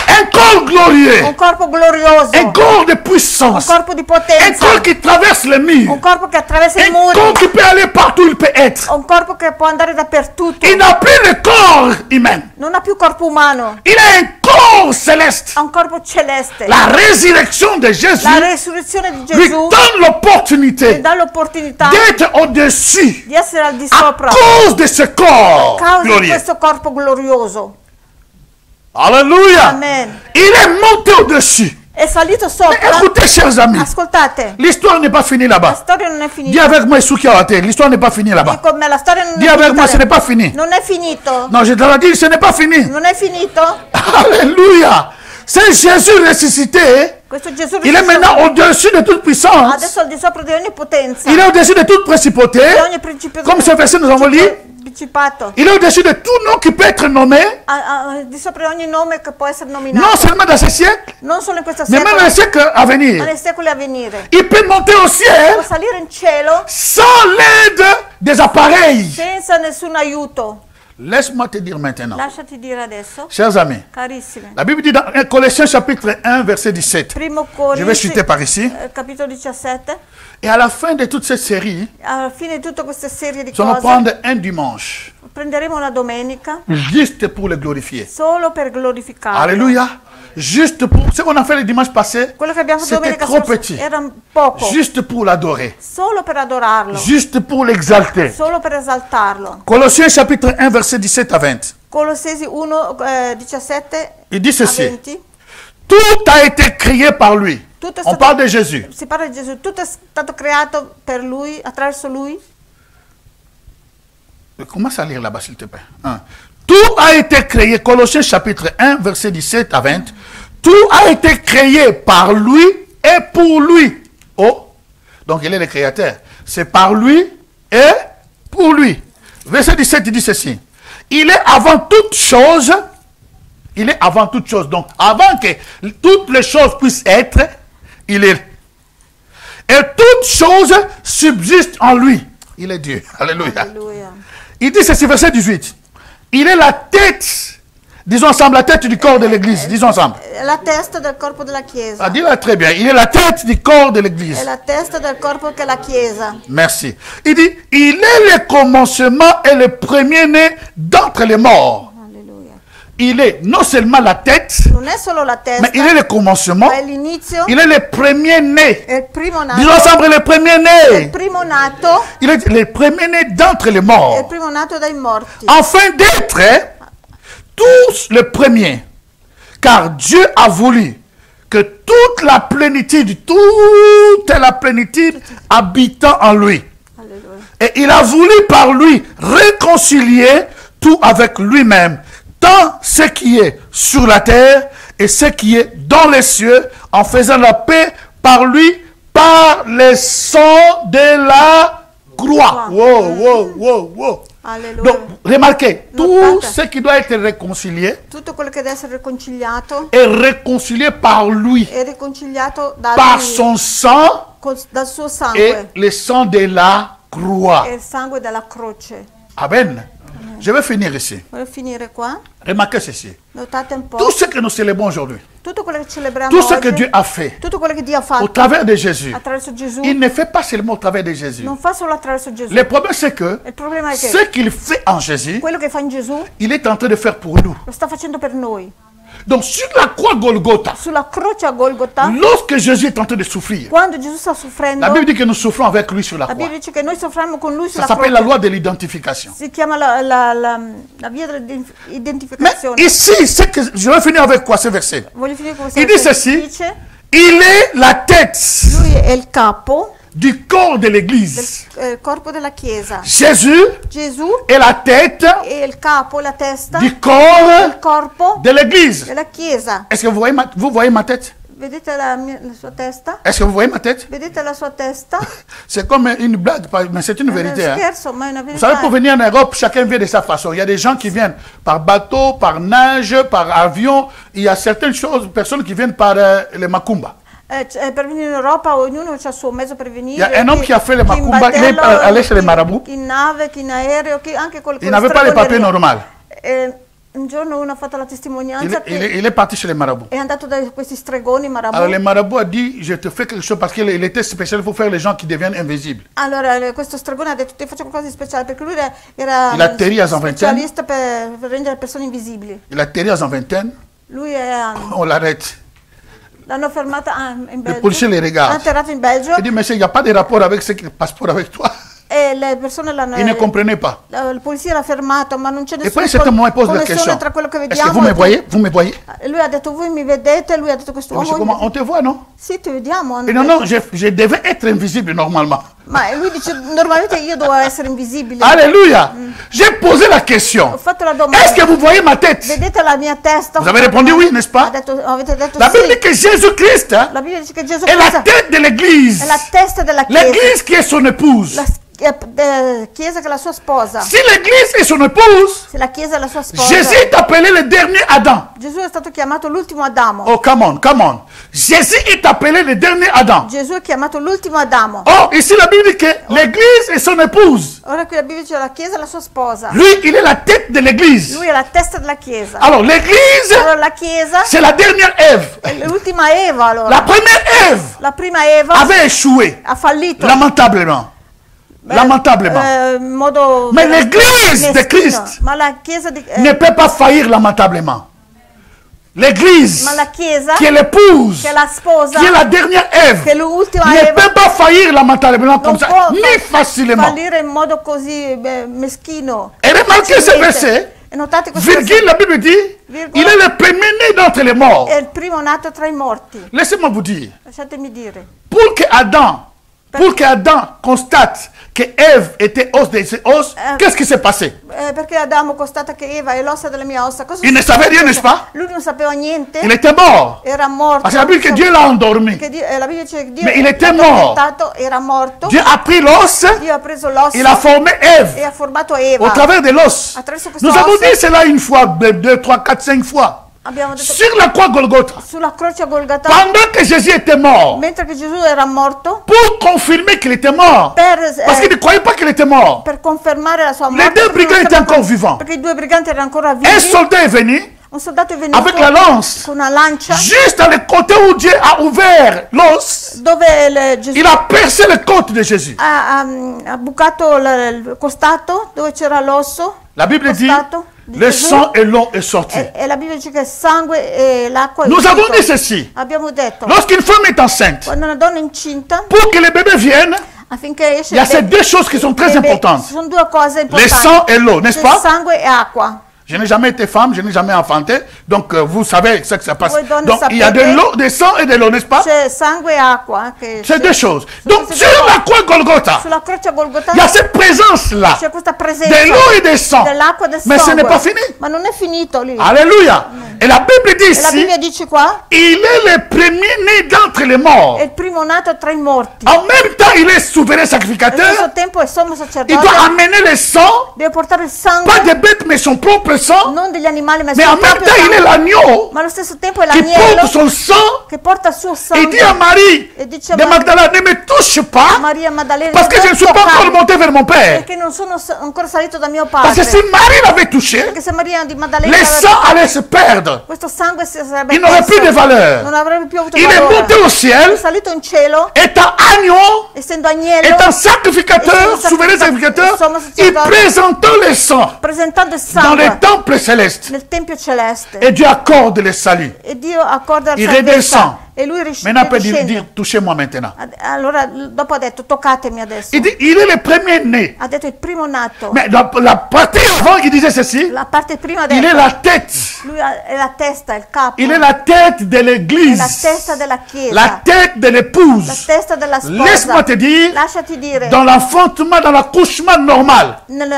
Un corps glorieux, un corpo glorioso, un corps de un puissance, corpo di un potenza, corps qui traverse les un murs, corpo che attraversa i un corps muri, qui peut aller partout où il peut être. un corpo che può andare dappertutto. Il n'a plus de corps humain, Non ha più corpo umano, il a un corps céleste. ha un corpo celeste. La résurrection de Jésus La resurrezione di lui Gesù donne ti l'opportunité dà l'opportunità d'être au-dessus di essere al di à sopra cause de ce corps a causa di glorieux. questo corpo glorioso. Alléluia. Amen. Il est monté au-dessus. È salito Mais sopra. écoutez, chers amis, Ascoltate, l'histoire n'est pas finie la là-bas. storia non è Dis finita. avec moi, Soukiawate, l'histoire n'est pas finie là-bas. Dico, ma la storia non Dis è avec moi, ce n'est finita. pas fini. Non è finito. Non, je te l'ai dit, ce n'est pas fini. Non è finito. Alléluia. C'est Jésus ressuscité. Questo Gesù Il est risuscitato maintenant au-dessus de toute puissance. adesso è al di sopra di ogni potenza, Il est au-dessus de toute principauté. di ogni principio, Comme ce verset nous avons lu. principato, Il est au-dessus de tout nom qui peut être nommé. di sopra di ogni nome che può essere nominato, Non seulement dans ce siècle, non solo in questo mais même dans secolo, le siècle à ma venir. nei secoli a venire. Il peut monter au ciel Può salire in cielo sans l'aide des appareils. senza nessun aiuto. Laisse-moi te dire maintenant, Lasciati dire adesso, chers amis, carissimi, la Bible dit dans 1 Colossiens chapitre 1, verset 17. primo Je vais citer Corinzi, par ici. capitolo 17, Et à la fin de toute cette série, alla fine di tutte queste serie di nous allons cose, prendre un dimanche, prenderemo una domenica juste pour le glorifier. solo per glorificarlo. Alléluia. Juste pour ce qu'on a fait le dimanche passé, Quello che abbiamo fatto c'était domenica trop scorsa petit. era poco, Juste pour l'adorer, solo per adorarlo, juste pour l'exalter. solo per esaltarlo. Colossiens chapitre 1, verset 17 à 20. Colossesi 1, 17 Il dit a ceci. 20. Tout a été créé par lui. Tutto è On stato- parle de Jésus. Si parla di Gesù, tutto è stato creato per lui, attraverso lui. Commence à lire là-bas, s'il te plaît. Hein. Tout a été créé, Colossiens chapitre 1, verset 17 à 20. Tout a été créé par lui et pour lui. Oh, donc il est le créateur. C'est par lui et pour lui. Verset 17, il dit ceci. Il est avant toute chose. Il est avant toute chose. Donc, avant que toutes les choses puissent être, il est. Et toutes choses subsistent en lui. Il est Dieu. Alléluia. Alleluia. Il dit ceci, verset 18. Il est la tête, disons ensemble, la tête du corps de l'église. Disons ensemble. È la testa del corpo della Chiesa. Ah, dis-le très bien. Il est la tête du corps de È l'église. la testa del corpo che è la Chiesa. Merci. Il dit, il est le commencement et le premier-né d'entre les morts. Alleluia. Il est non seulement la tête, Non è solo la testa, mais il est le commencement. ma è l'inizio, Il est le premier-né. è il primo Disons nato, ensemble, le è il premier-né. primo nato, Il est le premier-né d'entre les è il morts. primo nato dai morti. Afin d'être tous le premier. Car Dieu a voulu que toute la plénitude habitant en lui. Alleluia. Et il a voulu par lui réconcilier tout avec lui-même, tant ce qui est sur la terre et ce qui est dans les cieux, en faisant la paix par lui, par le sang de la croix. Wow, wow, wow, wow. Alleluia. Donc, remarquez, tout Notate. ce qui doit être réconcilié Tutto quello che deve essere riconciliato est réconcilié par lui, è riconciliato da par lui, son sang dal suo et sangue le sang de la croix. e il sangue della croce. Amen. Je vais finir ici. Voglio finire qua. Remarquez ceci. Notate un po'. Tout ce que nous célébrons aujourd'hui, Tutto quello che celebriamo tout ce oggi, que Dieu a fait tutto quello che Dio ha au fatto travers de Jésus, attraverso Gesù, il ne fait pas seulement au travers de Jésus. non fa solo attraverso Gesù. Le problème, c'est que Il problema è che ce qu'il fait en Jésus, quello che fa in Gesù il est en train de faire pour nous. lo sta facendo per noi. Donc sur la croix Golgotha, sulla croce a Golgotha, lorsque Jésus est en train de souffrir, quando Gesù sta soffrendo, la Bible dit que nous souffrons avec lui sur la la croix. Bibbia dice che noi soffriamo con lui Ça sulla s'appelle la croce. loi de l'identification. Si chiama la via Mais dell'identificazione. ici, c'est que je vais finir avec quoi ce verset? Voglio finire con Il questo dit ceci, dice, il est la tête lui è il capo du corps de l'Église. del corpo della Chiesa. Jésus Gesù est la tête è il capo, la testa du corps del corpo de l'Église. della Chiesa. Est-ce que vous voyez ma tête? Vedete la sua testa? Est-ce que vous voyez ma tête? Vedete la sua testa? C'est comme une blague, mais c'est une È vérité. uno Hein. scherzo, ma è una Vous savez, verità. pour venir en Europe, chacun vient de sa façon. Il y a des gens qui viennent par bateau, par nage, par avion. Il y a certaines choses, personnes qui viennent par les macumba. Per venire in Europa ognuno ha il suo mezzo per venire. Il y a un homme qui a fait le chi in macumba, il est battello, allé chez les chi- marabouts. chi in nave, chi in aereo, chi anche col Il n'avait pas les papiers normaux. Un giorno uno ha fatto la testimonianza Il est parti chez les marabouts. è andato da questi stregoni Alors marabù. les marabouts a dit, je te fais quelque chose parce qu'il était spécial pour faire les gens qui deviennent invisibles. Allora questo stregone ha detto ti faccio qualcosa di speciale perché lui era Il atterrit à son vingtaine. specialista per rendere le persone invisibili. Il a atterri à son vingtaine, Lui è, on l'arrête. l'hanno fermata in Belgio. policier le regarde. Ha atterrato in Belgio Il dit, monsieur, il n'y a pas de rapport avec ce qui passeport avec toi. e le persone l'hanno... Il ne comprenait pas. La polizia l'ha fermato, ma non c'è Et nessun puis, à un certain moment, il pose la connessione question. tra quello che Est-ce que vediamo vous me e- voyez? Vous me voyez? E lui ha detto voi mi vedete? Lui ha detto Et quest'uomo. monsieur, comment? On te voit, non? Sì, ti vediamo. hanno Et non, detto. non, je devais être invisible normalement. Ma lui dice normalmente io dovevo essere invisibile. Alléluia. J'ai posé la Ho question. fatto la domanda. Est-ce que vous voyez ma tête? Vedete la mia testa? Vous avez répondu oui, n'est-ce pas? Avete detto La sì. Bible dit que Jésus-Christ hein, La Bibbia dice che Gesù est la Cristo tête de l'Église. è la testa della Chiesa. L'Église qui est son épouse. La Chiesa che è la sua sposa. Si l'Église est son épouse, Se la Chiesa è la sua sposa. Jésus est appelé le dernier Adam. Gesù è stato chiamato l'ultimo Adamo. Oh, come on, come on. Jésus est appelé le dernier Adam. Gesù è chiamato l'ultimo Adamo. Or, ici la Bible dit que l'Église est son épouse. Ora qui la Bibbia dice la Chiesa è la sua sposa. Lui, il est la tête de l'Église. Lui è la testa della Chiesa. Alors, l'Église, Allora la Chiesa c'est la dernière Ève. è l'ultima Eva allora. La première Ève La prima Eva avait échoué, ha fallito. lamentablement. Lamentablement. In modo Mais l'Église de meschino. Christ Ma la Chiesa di ne peut pas faillir lamentablement. L'Église, ma la Chiesa qui est l'épouse, che è la sposa qui est la dernière Ève, che è l'ultima ne Eva peut pas faillir lamentablement comme non ça, può ni facilement. fallire in modo così meschino. Et remarquez ce Facilmente. verset, E notate questo virgule, la Bible dit, Virgule. il est le premier-né d'entre les morts. è il primo nato tra i morti. Laissez-moi vous dire, Lasciatemi dire. pour que Adam constate que Ève était os de ses os, qu'est-ce qui s'est passé? Perché Adamo constata che Eva è l'ossa delle mie ossa. Cosa Il ne savait rien, n'est-ce pas? Lui non sapeva niente. Il était mort. Era morto. Parce que la Bible dit que Dieu l'a endormi. La Bibbia dice che Dio Mais il était l'ha mort. addormentato, era morto. Dieu a pris l'os, Dio ha preso l'osso il a formé Ève e ha formato Eva. au travers de l'os. Attraverso questo Nous avons osso dit cela une fois, deux, trois, quatre, cinq fois. abbiamo detto Sur la croix Golgotha. sulla croce a Golgata, Pendant que Jésus était mort, mentre che Gesù era morto, pour confirmer qu'il était mort, parce qu'il ne croyait pas qu'il était mort, per confermare la sua les morte, deux perché non brigands étaient sapeva- encore vivants. perché i due briganti erano ancora Un vivi. soldat est venu Un soldato è venuto avec la lance, con una lancia juste dans le côté où Dieu a ouvert l'os. dove Gesù Il a percé le côte de Jésus. ha bucato il costato dove c'era l'osso. La Bible dit, costato di le Gesù. sang et l'eau est sorti. E la Bibbia dice che il sangue e l'acqua è Nous avons uscito. dit ceci. Abbiamo detto, Lorsqu'une femme est enceinte, quando una donna è incinta, pour que le bébé vienne, affinché esce il y a il ces bebè- deux choses qui sont très il bebè, importantes. ci sono due cose Le importanti. sang et l'eau, n'est-ce C'è pas? sangue e acqua. Je n'ai jamais été femme, je n'ai jamais enfanté, donc vous savez ce que ça passe. Voi donne Donc il y a de sapete. l'eau, du sang et de l'eau, n'est-ce pas? C'è sangue e acqua. Che C'est deux choses. sono Donc queste sur due la cose. croix Golgotha, Sulla croce a Golgotha il y a cette présence-là c'è questa presenza de l'eau et du sang. dell'acqua e del Mais ce sangue. n'est pas fini. Ma non è finito lì. Alléluia. Et la Bible dit E la ici, Bibbia dice qua, il est le premier-né d'entre les morts. è il primo nato tra i morti. En même temps, il est souverain Allo sacrificateur. stesso tempo è sommo Il sacerdote. doit amener le sang, Deve portare il sangue, pas des bêtes, mais son propre sang. non degli animali, ma il Mais suo en même proprio temps, il est sangue. l'agneau Ma allo stesso tempo è qui l'agnello porte son sang che porta il suo et sangue dit à Marie e dice a de Maria, Magdala, ne me touche pas Maria Maddalena parce que je ne suis pas encore monté vers mon Père. perché non sono ancora salito da mio Parce que padre. si Marie l'avait touché, Perché se Maria di Maddalena les sangs allaient se perdre. questo sangue si sarebbe Il n'aurait plus de non valeur. avrebbe più avuto Il est valore. monté au È ciel, salito in cielo, étant agneau, essendo agnello, étant sacrificateur, Essendo souverain sacrificateur, et présentant les sangs presentando il dans les sangue temples célestes. nel Tempio Celeste. Et Dieu accorde le salut. E Dio accorda Il la salvezza. redescend. E lui Maintenant, il peut riscende. dire, touchez-moi maintenant. Allora dopo ha detto toccatemi adesso. Il dit, il est le premier-né. Ha detto il primo nato. Mais la partie avant, il disait ceci, La parte prima ha il detto est la tête. lui è la testa, il capo. Il est la tête de È l'église. la testa della chiesa. La tête de La l'épouse. testa della sposa. Laisse-moi te dire, Lasciati dire, dans l'enfantement, dans l'accouchement normal, nel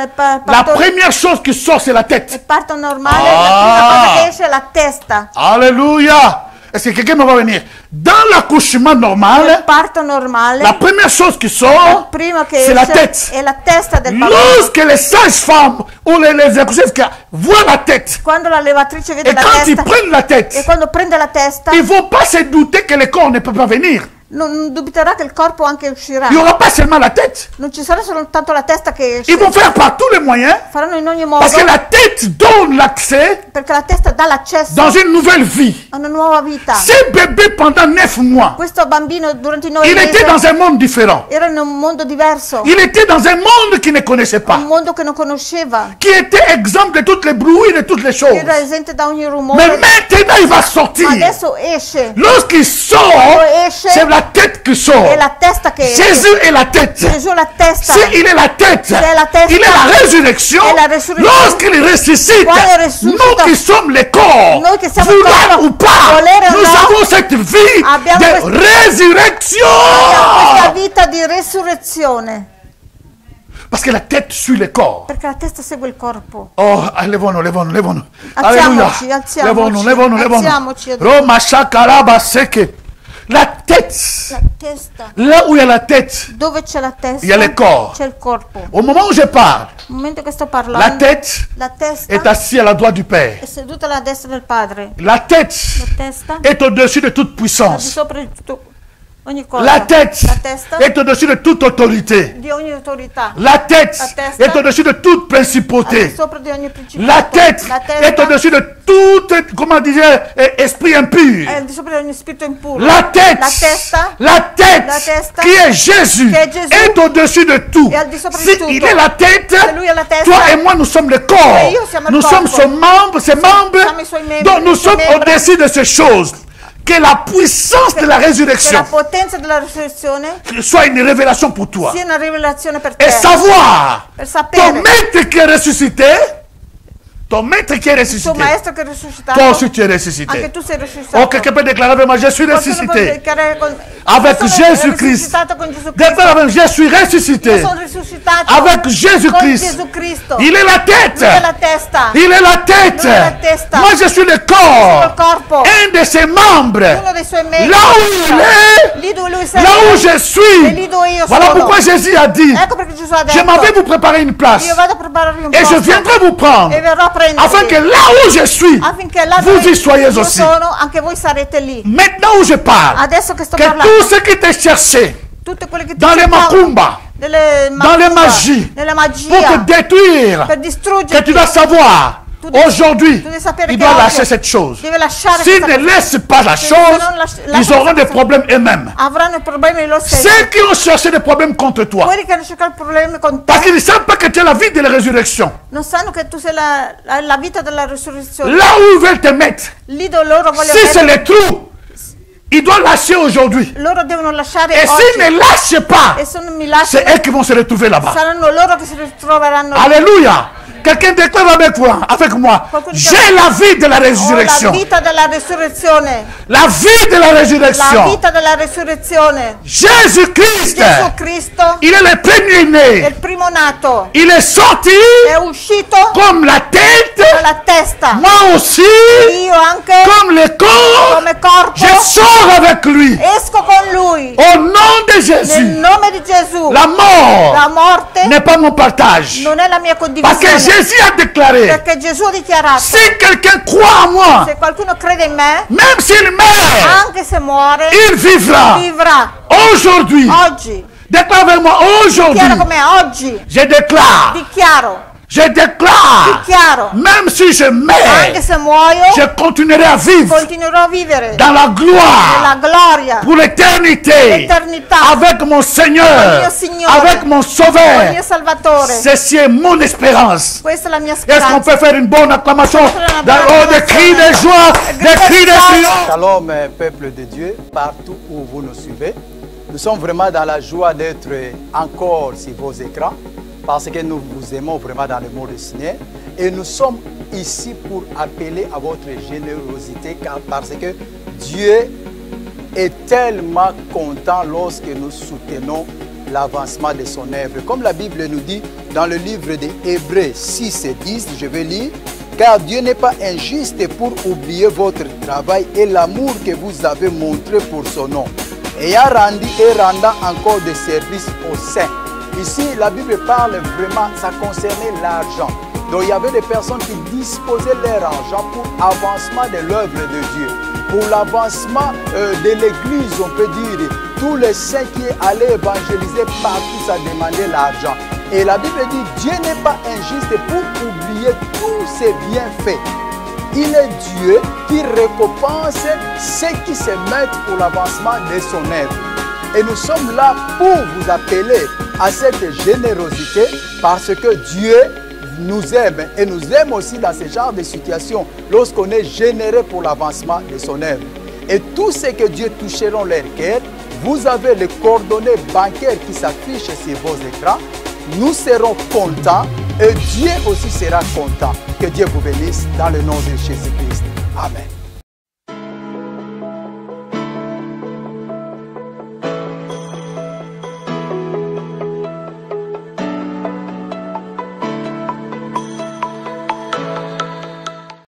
la première chose qui sort, c'est la nel tête. parto normale, Ah. la prima cosa che esce è la testa. Alléluia. Est-ce que quelqu'un me va venir? Dans l'accouchement Nel normal, parto normale, la première chose qui sort, prima che c'est la esce tête. è la testa del bambino. Lorsque les sages-femmes ou les accoucheuses voient la tête, Quando la levatrice vede et la quand ils testa prennent la e tête, quando prende la testa, ils ne vont pas se douter que le corps ne peut pas venir. non dubiterà che il corpo anche uscirà. Il n'y aura pas seulement la tête. Non ci sarà soltanto la testa che esce. Ils vont faire par tous les moyens, Faranno in ogni modo parce que la tête donne l'accès perché la testa dà l'accesso dans une nouvelle vie. a una nuova vita. Ce bébé, pendant 9 mois, Questo bambino durante i 9 il était mesi dans un monde différent. era in un mondo diverso, Il était dans un monde qu'il ne connaissait un pas, mondo che non conosceva, qui était exemple de toutes les bruits, de toutes les choses. che era esente da ogni Mais rumore. maintenant, il va Ma sortir. adesso esce, Lorsqu'il sort, esce, c'est la tête qui sort. è la testa che esce. Jésus est la tête. Gesù è la testa. Il est la tête. C'est la tête. Il est la résurrection. È la resurrezione. Lorsqu'il ressuscite, Quando risuscita, nous qui sommes les corps, noi che siamo il vouloir corpo, ou pas, volere o nous no, avons cette vie abbiamo de questa résurrection. vita di resurrezione, Parce que la tête suit le corps. perché la testa segue il corpo. Oh, levons-nous, levons-nous, levons-nous. Alziamoci, Alléluia. alziamoci, Levons-nous, levons-nous, alziamoci. levons-nous. Roma shakaraba seke. La tête, La testa, là où il y a la tête, dove c'è la testa il y a le corps. c'è il corpo. Au moment où je parle, Nel momento che sto la parlando, tête la testa est assise à la droite du Père. è seduta alla destra del Padre. La tête La testa est au-dessus de toute è di puissance. sopra di tutto, ogni cosa. La tête La testa est au-dessus de toute autorité. di ogni autorità. La tête La testa est au-dessus de toute Al di principauté. sopra di ogni principato. La tête La est testa au-dessus de tout, comment dire, esprit impur. è al di sopra di ogni spirito impuro. La tête, La testa la tête La testa, qui est Jésus, che è Gesù, est au-dessus de tout. è al di sopra di Si tutto. il est la tête, Se lui è la testa, toi et moi nous sommes le corps. e io siamo il Nous corpo. sommes ses membres, Siamo i suoi membri, donc nous i suoi sommes membri. au-dessus de ces choses. Que la puissance de la che la résurrection potenza della risurrezione soit une révélation pour toi. sia una rivelazione per te. Et savoir, Per ton sapere maître qui est ressuscité, ton maître qui est il tuo ressuscité, maestro che è risuscitato, toi aussi tu es anche ressuscité. tu sei Oh, risuscitato. quelqu'un peut déclarer avec moi, je suis Qualcuno può ressuscité. dichiarare con- Avec io sono Jésus-Christ. risuscitato con Gesù Déclare Cristo. avec, je suis ressuscité. Io sono risuscitato Avec con Jésus-Christ. Gesù Cristo. Il est la tête. Lui è la testa. Il est la tête. Lui è la testa. Moi je suis le Sono il corps. corpo. Un de ses membres. Uno dei suoi membri. Là où il est, Lì dove lui là serve. où je suis. E lì dove io Voilà sono. pourquoi Jésus a dit, Ecco perché Gesù ha je m'en vais detto, vous préparer une place. io vado a prepararvi un Et je posto viendrai vous prendre. e verrò a prendervi. Afin que là où je suis, affinché là vous dove y soyez io aussi. sono, anche voi sarete lì. Maintenant où je parle, Adesso che sto que parlando, tout ce qui te cherchait tutte quelle che ti dans les cercavano, macumba, nelle dans les macumba, magies, nelle pour magie, te détruire, per que distruggerti, tu dois savoir, Tu devi- aujourd'hui, tu devi sapere il che doit oggi lâcher cette chose. deve lasciare S'ils questa ne cosa. laissent pas la Se chose, non lascia ils auront questa des cosa, problèmes eux-mêmes. avranno problemi loro stessi. Ceux qui ont cherché des problèmes contre toi, Quelli che hanno cercato problemi con parce te qu'ils ne savent pas que tu es la vie de la résurrection. non sanno che tu sei la vita della risurrezione. Là où ils veulent te mettre, Lì dove loro vogliono si c'est mettere, les trous, ils doivent lâcher aujourd'hui. loro devono lasciare Et s'ils oggi. ne lâchent pas, E se non mi c'est lasciano, eux qui vont se retrouver là-bas. saranno loro che si ritroveranno lì. Alléluia. Quelqu'un déclare avec moi, j'ai la vie de la Ho la résurrection. vita della risurrezione. La vie de la La résurrection. vita della risurrezione. Jésus-Christ, Gesù Cristo il est le è premier-né. il primo nato. Il est sorti È uscito comme la tête, dalla testa. moi aussi, Io anche comme le corps, come corpo je sors avec lui. esco con lui. Au nom de Nel Jésus, nome di Gesù. la La mort morte n'est pas mon partage. non è la mia Parce que condivisione. Jésus a déclaré, Perché Gesù ha dichiarato, si quelqu'un croit en moi, se qualcuno crede in me, même s'il meurt, anche se muore, il vivra. vivrà. Aujourd'hui, Oggi. déclare avec moi, aujourd'hui, Dichiaro come oggi. je déclare, Dichiaro. je déclare, Dichiaro. même si je meurs, Anche se muoio, je continuerai à vivre continuerò a vivere dans la gloire nella gloria, pour l'éternité, l'eternità, avec mon Con Seigneur, mio Signore, avec mon con il Sauveur. mio Salvatore. Ceci est mon espérance. Questa è la mia Est-ce qu'on speranza. peut faire une bonne acclamation, des cris de joie, des cris de triomphe? Shalom, peuple de Dieu, partout où vous nous suivez. Nous sommes vraiment dans la joie d'être encore sur vos écrans parce que nous vous aimons vraiment dans le mot du Seigneur. Et nous sommes ici pour appeler à votre générosité parce que Dieu est tellement content lorsque nous soutenons l'avancement de son œuvre. Comme la Bible nous dit dans le livre des Hébreux 6 et 10, je vais lire, car Dieu n'est pas injuste pour oublier votre travail et l'amour que vous avez montré pour son nom, ayant rendu et rendant encore des services aux saints. Ici, la Bible parle vraiment, ça concernait l'argent. Donc il y avait des personnes qui disposaient leur argent pour l'avancement de l'œuvre de Dieu, pour l'avancement de l'église, on peut dire. Tous les saints qui allaient évangéliser partout, ça demandait l'argent. Et la Bible dit, Dieu n'est pas injuste pour oublier tous ses bienfaits. Il est Dieu qui récompense ceux qui se mettent pour l'avancement de son œuvre. Et nous sommes là pour vous appeler à cette générosité parce que Dieu nous aime et nous aime aussi dans ce genre de situation lorsqu'on est généreux pour l'avancement de son œuvre. Et tout ce que Dieu toucheront leur cœur, vous avez les coordonnées bancaires qui s'affichent sur vos écrans. Nous serons contents et Dieu aussi sera content. Que Dieu vous bénisse dans le nom de Jésus-Christ. Amen.